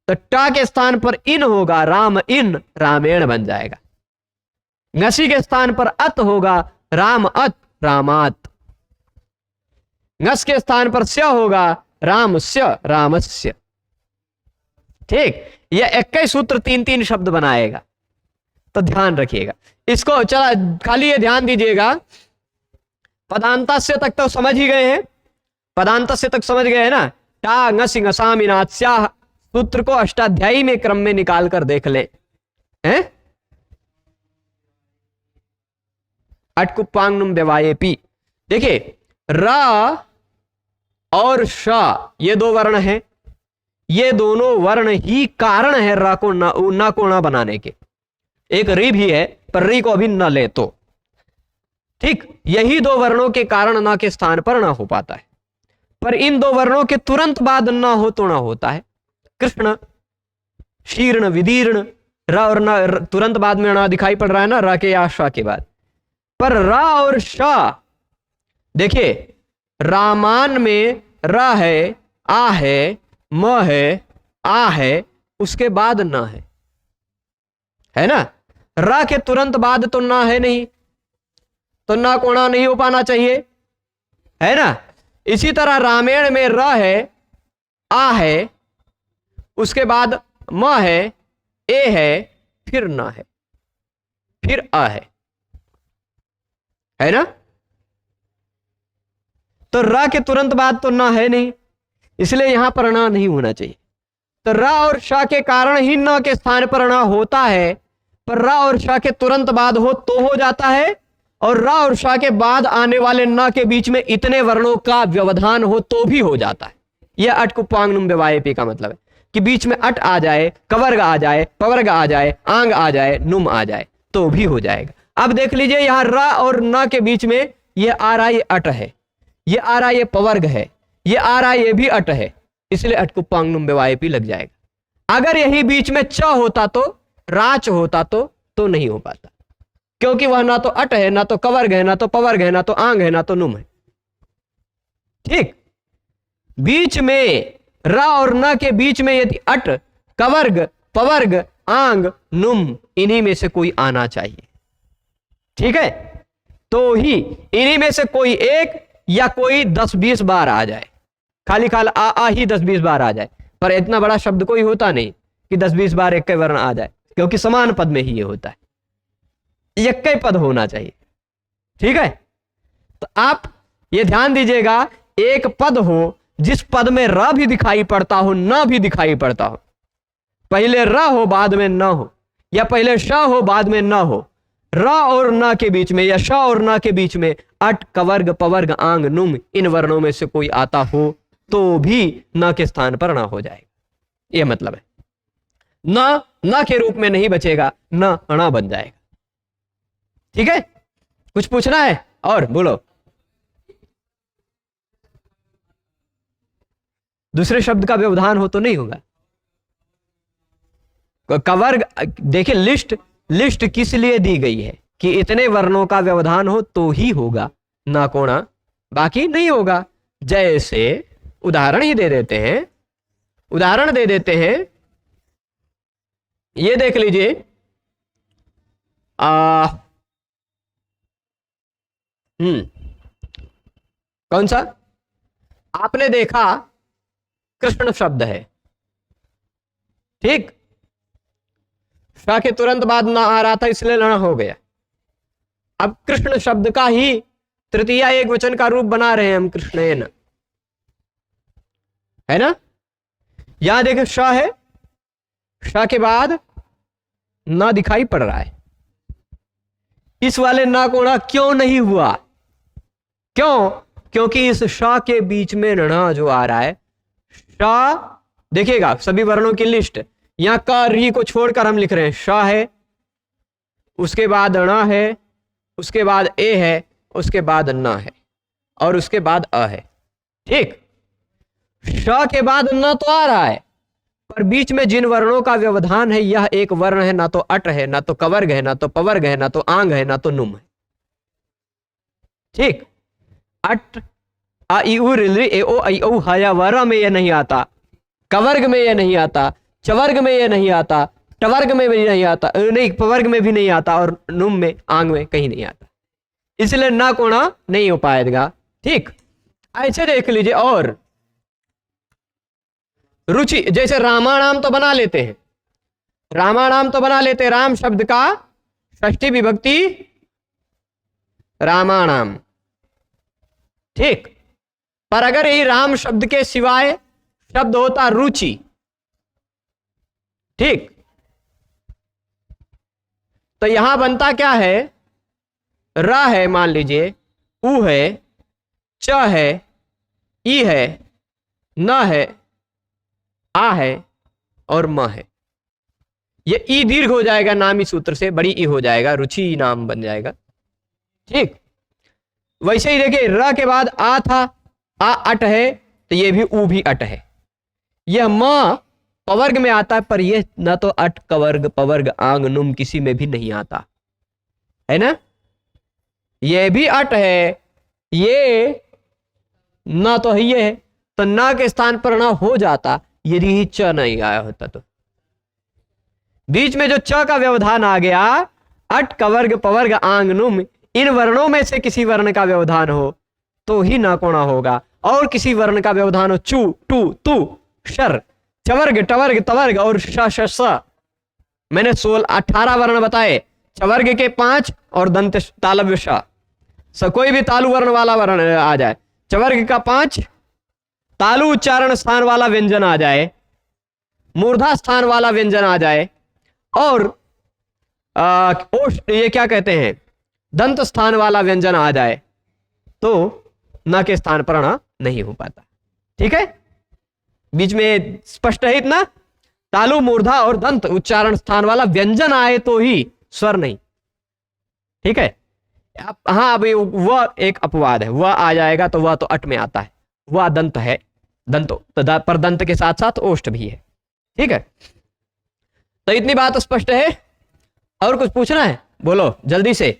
Speaker 1: तो टा के स्थान पर इन होगा, राम इन रामेण बन जाएगा। ngसी के स्थान पर अत होगा, राम अत रामात। ngस के स्थान पर स्य होगा, रामस्य रामस्य। ठीक, यह एक ही सूत्र 3-3 शब्द बनाएगा, तो ध्यान रखिएगा इसको। चला, खाली ये ध्यान दीजिएगा, पदांतस्य तक तो समझ ही गए हैं, पदांतस्य तक समझ गए हैं ना। टा ngसी ngसाम इनात्स्याह सूत्र को अष्टाध्यायी में क्रम में निकाल कर देख लें, हैं। अटकुप्पांगनुम व्यवायेपि, देखिए र और श ये 2 वर्ण हैं, ये दोनों वर्ण ही कारण है र को न को न बनाने के। एक री भी है, पर री को अभी न ले तो ठीक, यही 2 वर्णों के कारण न के स्थान पर न हो पाता है, पर इन 2 वर्णों के तुरंत बाद न हो तो न होता है। कृष्ण, शीर्ण, विदीर्ण, र और न तुरंत बाद में न दिखाई पड़ रहा है ना, र के या श के बाद। पर र और श देखिए, रामान में र है, आ है, म है, आ है, उसके बाद न है ना। र के तुरंत बाद तो न है नहीं, तो न कोणा नहीं हो पाना चाहिए, है ना। इसी तरह रामायण में र है, आ है, उसके बाद म है, ए है, फिर न है, फिर अ है ना। तो र के तुरंत बाद तो न है नहीं, इसलिए यहां पर न नहीं होना चाहिए। तो र और श के कारण ही न के स्थान पर न होता है, पर र और श के तुरंत बाद हो तो हो जाता है, और र और श के बाद आने वाले न के बीच में इतने वर्णों का व्यवधान हो तो भी हो जाता है। यह अटकुप्पांगनुम व्यवायेपि का मतलब है कि बीच में अट आ जाए, कवर्ग आ जाए, पवर्ग आ जाए, आंग आ जाए, नुम आ जाए तो भी हो जाएगा। अब देख लीजिए यहां र और न के बीच में ये आ रहा, ये अट है, ये आ रहा, ये पवर्ग है, ये आ रहा, ये भी अट है, इसलिए अट को पांग नुम बेवायपी लग जाएगा। अगर यही बीच में च होता तो, राच होता तो नहीं हो पाता, क्योंकि वह ना तो अट है, ना तो कवर्ग है, ना तो पवर्ग है, ना तो आंग है, ना तो नुम है। ठीक, बीच में र और न के बीच में यदि अट, कवर्ग, पवर्ग, आंग, नुम, इन्हीं में से कोई आना चाहिए। ठीक है, तो ही इन्हीं में से कोई एक या कोई 10-20 बार आ जाए, खाली आ ही 10-20 बार आ जाए, पर इतना बड़ा शब्द कोई होता नहीं कि 10-20 बार एक ही वर्ण आ जाए, क्योंकि समान पद में ही ये होता है, एक ही पद होना चाहिए। ठीक है, तो आप ये ध्यान दीजिएगा, एक पद हो जिस पद में र भी दिखाई पड़ता हो, न भी दिखाई पड़ता हो, पहले र हो बाद में न हो, या पहले श हो बाद में न हो, र और न के बीच में या श और न के बीच में अट, कवर्ग, पवर्ग, आंग, नुम, इन वर्णों में से कोई आता हो तो भी न के स्थान पर न हो जाएगा। यह मतलब है, न के रूप में नहीं बचेगा, न अणा बन जाएगा। ठीक है, कुछ पूछना है और बोलो। दूसरे शब्द का व्यवधान हो तो नहीं होगा। कवर्ग, देखिए लिस्ट किस लिए दी गई है कि इतने वर्णों का व्यवधान हो तो ही होगा, ना कोणा, बाकी नहीं होगा। जैसे उदाहरण ही दे देते हैं, उदाहरण दे देते हैं, ये देख लीजिए, कौन सा आपने देखा, कृष्ण शब्द है, ठीक, श के तुरंत बाद ना आ रहा था इसलिए लड़ा हो गया। अब कृष्ण शब्द का ही तृतीय एक वचन का रूप बना रहे हैं हम, कृष्णेन, है ना। यहां देखो श है, श के बाद ना दिखाई पड़ रहा है, इस वाले ना कोणा क्यों नहीं हुआ? क्यों? क्योंकि इस श के बीच में ऋणा जो आ रहा है, श देखिएगा सभी वर्णों की लिस्ट, यहां क री को छोड़कर हम लिख रहे हैं, श है, उसके बाद ण है, उसके बाद ए है, उसके बाद न है, और उसके बाद अ है। ठीक, श के बाद न तो आ रहा है, पर बीच में जिन वर्णों का व्यवधान है, यह एक वर्ण है, ना तो अट है, ना तो कवर्ग है, ना तो पवर्ग है, ना तो आंग है, ना तो नुम है। ठीक, अट, आ ई उ रि ए ओ ऐ औ ह या वर में यह नहीं आता, कवर्ग में यह नहीं आता, चवर्ग में यह नहीं आता, टवर्ग में भी नहीं आता, नहीं पवर्ग में भी नहीं आता, और नुम में, आंग में कहीं नहीं आता, इसलिए ना कोणा नहीं हो पाएगा। ठीक, ऐसे देख लीजिए। और रुचि, जैसे रामाणाम तो बना लेते हैं, रामाणाम तो बना लेते हैं, राम शब्द का षष्ठी विभक्ति रामाणाम, ठीक, पर अगर यही राम शब्द के सिवाय शब्द होता रुचि, ठीक, तो यहां बनता क्या है, र है, मान लीजिए, उ है, च है, ई है, न है, आ है, और म है। ये ई दीर्घ हो जाएगा नामी सूत्र से, बड़ी ई हो जाएगा, रुचि नाम बन जाएगा। ठीक, वैसे ही देखिए, र के बाद आ था, आ अट है, तो ये भी उ भी अट है। यह म पवर्ग में आता है, पर यह न तो अट, कवर्ग, पवर्ग, आंग, नुम किसी में भी नहीं आता, है ना। ये भी अट है, ये न तो है, ये है, तो न के स्थान पर न हो जाता यदि ही च नहीं आया होता। तो बीच में जो च का व्यवधान आ गया, अट, कवर्ग, पवर्ग, आंग, नुम, इन वर्णों में से किसी वर्ण का व्यवधान हो तो ही ना कोणा होगा, और किसी वर्ण का व्यवधान हो, चू, टू, तू, शर, चवर्ग, टवर्ग, तवर्ग और श, मैंने 18 वर्ण बताए, चवर्ग के 5 और दंत तालव्य श, कोई भी तालु वर्ण वाला वर्ण आ जाए, चवर्ग का 5, तालु उच्चारण स्थान वाला व्यंजन आ जाए, मूर्धा स्थान वाला व्यंजन आ जाए, और ये क्या कहते हैं, दंत स्थान वाला व्यंजन आ जाए, तो न के स्थान पर न नहीं हो पाता। ठीक है, बीच में स्पष्ट है इतना, तालु, मूर्धा और दंत उच्चारण स्थान वाला व्यंजन आए तो ही, स्वर नहीं। ठीक है। हाँ अभी वह एक अपवाद है, वह आ जाएगा तो वह तो अट में आता है, वह दंत है, दंत पर दंत के साथ साथ ओष्ठ भी है। ठीक है, तो इतनी बात स्पष्ट है। और कुछ पूछना है? बोलो जल्दी से।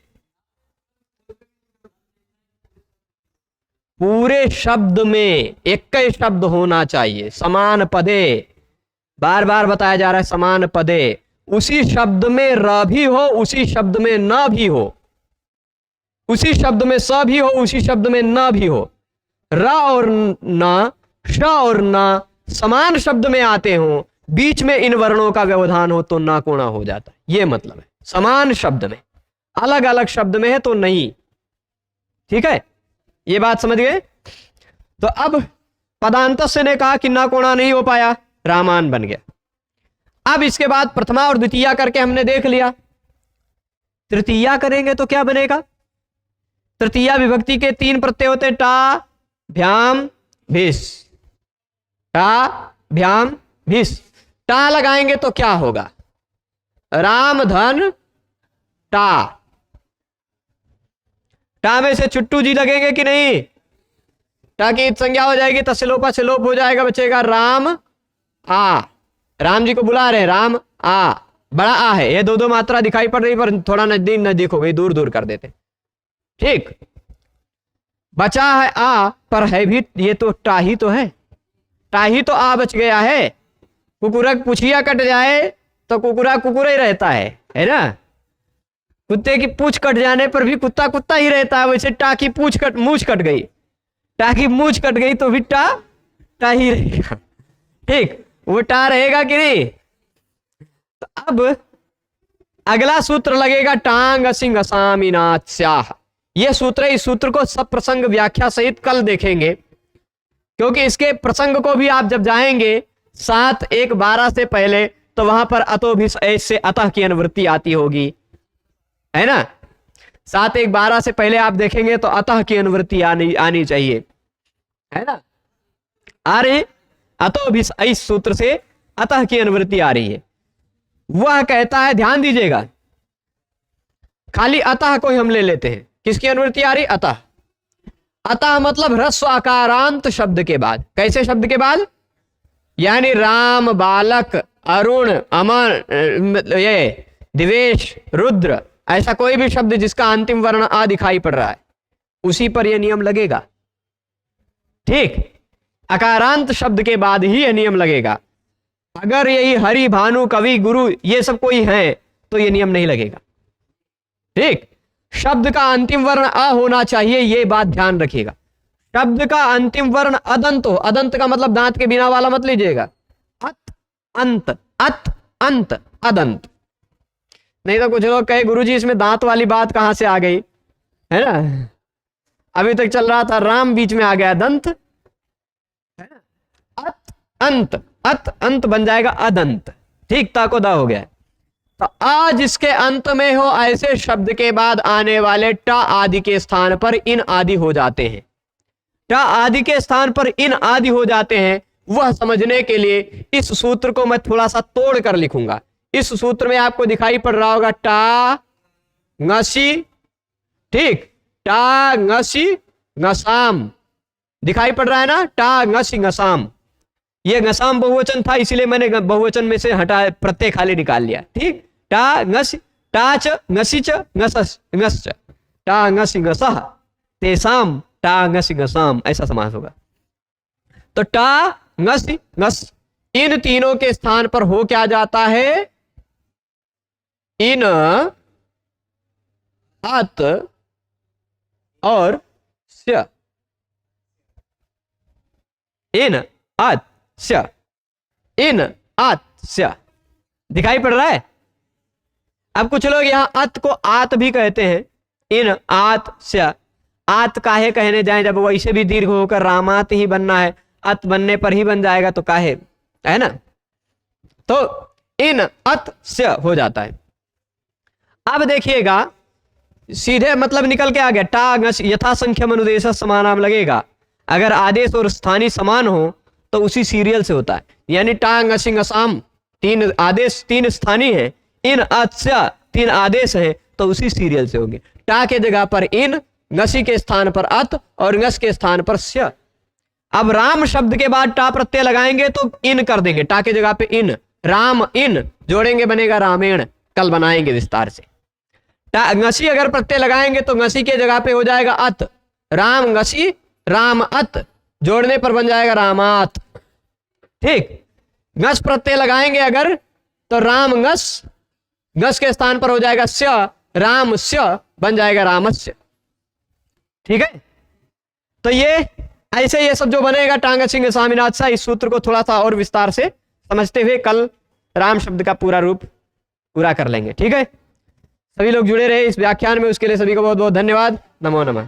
Speaker 1: पूरे शब्द में एक ही शब्द होना चाहिए, समान पदे, बार बार बताया जा रहा है समान पदे। उसी शब्द में र भी हो, उसी शब्द में न भी हो, उसी शब्द में स भी हो, उसी शब्द में न भी हो। र और न, श और न समान शब्द में आते हो, बीच में इन वर्णों का व्यवधान हो तो ना कोणा हो जाता है। ये मतलब है समान शब्द में, अलग अलग शब्द में है तो नहीं। ठीक है, ये बात समझ गए। तो अब पदांतस्य ने कहा कि ना कोणा नहीं हो पाया, रामान बन गया। अब इसके बाद प्रथमा और द्वितीया करके हमने देख लिया, तृतीया करेंगे तो क्या बनेगा? तृतीया विभक्ति के 3 प्रत्यय होते हैं, टा भ्याम भिस, टा भ्याम भिस। टा लगाएंगे तो क्या होगा? राम धन टा। टा में से चुट्टू जी लगेंगे कि नहीं? टा की संज्ञा हो जाएगी, तस्लोपा से लोप हो जाएगा, बचेगा राम आ। राम जी को बुला रहे हैं, राम आ, बड़ा आ है, ये दो मात्रा दिखाई पड़ रही, पर थोड़ा नजदीक नजदीक हो गई, दूर दूर कर देते। ठीक, बचा है आ, पर है भी ये तो टा ही तो है, टा ही तो आ बच गया है। कुकुरक पूछिया कट जाए तो कुकुरा कुकुरा ही रहता है ना। कुत्ते की पूंछ कट जाने पर भी कुत्ता कुत्ता ही रहता है, वैसे टा की मूंछ कट गई, टा की मूंछ कट गई तो भी टा टा ही रहेगा। ठीक, वो टा रहेगा कि नहीं? तो अब अगला सूत्र लगेगा टांग सिंह असामीनास्याह। यह सूत्र, इस सूत्र को सब प्रसंग व्याख्या सहित कल देखेंगे, क्योंकि इसके प्रसंग को भी आप जब जाएंगे 7:1:12 से पहले, तो वहां पर अतो भी ऐसे अतः की अनुवृत्ति आती होगी, है ना। 7:1:12 से पहले आप देखेंगे तो अतः की अनुवृत्ति आनी चाहिए, है ना। आ रही अतो भी इस सूत्र से अतः की अनुवृत्ति आ रही है। वह कहता है, ध्यान दीजिएगा, खाली अतः को हम ले लेते हैं। किसकी अनुवृत्ति आ रही? अतः। अतः मतलब ह्रस्व आकारांत शब्द के बाद। कैसे शब्द के बाद? यानी राम, बालक, अरुण, अमर, ये दिवेश, रुद्र, ऐसा कोई भी शब्द जिसका अंतिम वर्ण आ दिखाई पड़ रहा है, उसी पर यह नियम लगेगा। ठीक, अकारांत शब्द के बाद ही यह नियम लगेगा। अगर यही हरि, भानु, कवि, गुरु ये सब कोई है तो यह नियम नहीं लगेगा। ठीक, शब्द का अंतिम वर्ण अ होना चाहिए, यह बात ध्यान रखिएगा। शब्द का अंतिम वर्ण अदंत हो, अदंत का मतलब दांत के बिना वाला मत लीजिएगा। अत अंत, अत अंत अदंत। नहीं तो कुछ लोग कहे गुरुजी इसमें दांत वाली बात कहां से आ गई, है ना। अभी तक चल रहा था राम, बीच में आ गया दंत, है ना। अत अंत, अत अंत बन जाएगा अदंत। ठीक, ताको दा हो गया। तो आ जिसके अंत में हो, ऐसे शब्द के बाद आने वाले ट आदि के स्थान पर इन आदि हो जाते हैं। ट आदि के स्थान पर इन आदि हो जाते हैं। वह समझने के लिए इस सूत्र को मैं थोड़ा सा तोड़ कर लिखूंगा। इस सूत्र में आपको दिखाई पड़ रहा होगा टा ngसी, ठीक, टा ngसी ngसाम दिखाई पड़ रहा है ना, टा ngसी ngसाम। ये ngसाम बहुवचन था, इसीलिए मैंने बहुवचन में से हटा प्रत्यय खाली निकाल लिया। ठीक, टा ngसी, टाच ngसीच ngसस ngसच, टा ngसी ngसह तेसाम, टा ngसी ngसाम, ऐसा समास होगा। तो टा ngसी ngस, इन तीनों के स्थान पर हो क्या जाता है? इन, अत और स्य। इन, अत, स्य, इन, अत, स्य दिखाई पड़ रहा है। अब कुछ लोग यहां अत को आत भी कहते हैं। इन, आत, स्य। आत काहे कहने जाए, जब वैसे भी दीर्घ होकर रामात ही बनना है, अत बनने पर ही बन जाएगा तो काहे, है ना। तो इन, अत, स्य हो जाता है। अब देखिएगा, सीधे मतलब निकल के आ गया, टा ngस यथा संख्यम अनुदेश समानाम लगेगा। अगर आदेश और स्थानीय समान हो तो उसी सीरियल से होता है। यानी टा ngसी ngसाम 3 आदेश 3 स्थानीय है, इन अत्स्य 3 आदेश हैं, तो उसी सीरियल से होंगे। टा के जगह पर इन, ngसी के स्थान पर अत और ngस के स्थान पर स्य। अब राम शब्द के बाद टा प्रत्यय लगाएंगे तो इन कर देंगे, टा के जगह पे इन, राम इन जोड़ेंगे बनेगा रामेण, कल बनाएंगे विस्तार से। ngसी अगर प्रत्यय लगाएंगे तो ngसी के जगह पे हो जाएगा अत, राम ngसी राम अत जोड़ने पर बन जाएगा रामात। ठीक, ngस प्रत्यय लगाएंगे अगर तो राम ngस, ngस के स्थान पर हो जाएगा स्य, राम स्य बन जाएगा रामस्य। ठीक है, तो ये ऐसे ये सब जो बनेगा टांग सिंह स्वामीनाथ सा, इस सूत्र को थोड़ा सा और विस्तार से समझते हुए कल राम शब्द का पूरा रूप पूरा कर लेंगे। ठीक है, सभी लोग जुड़े रहे इस व्याख्यान में, उसके लिए सभी को बहुत बहुत धन्यवाद। नमो नमः।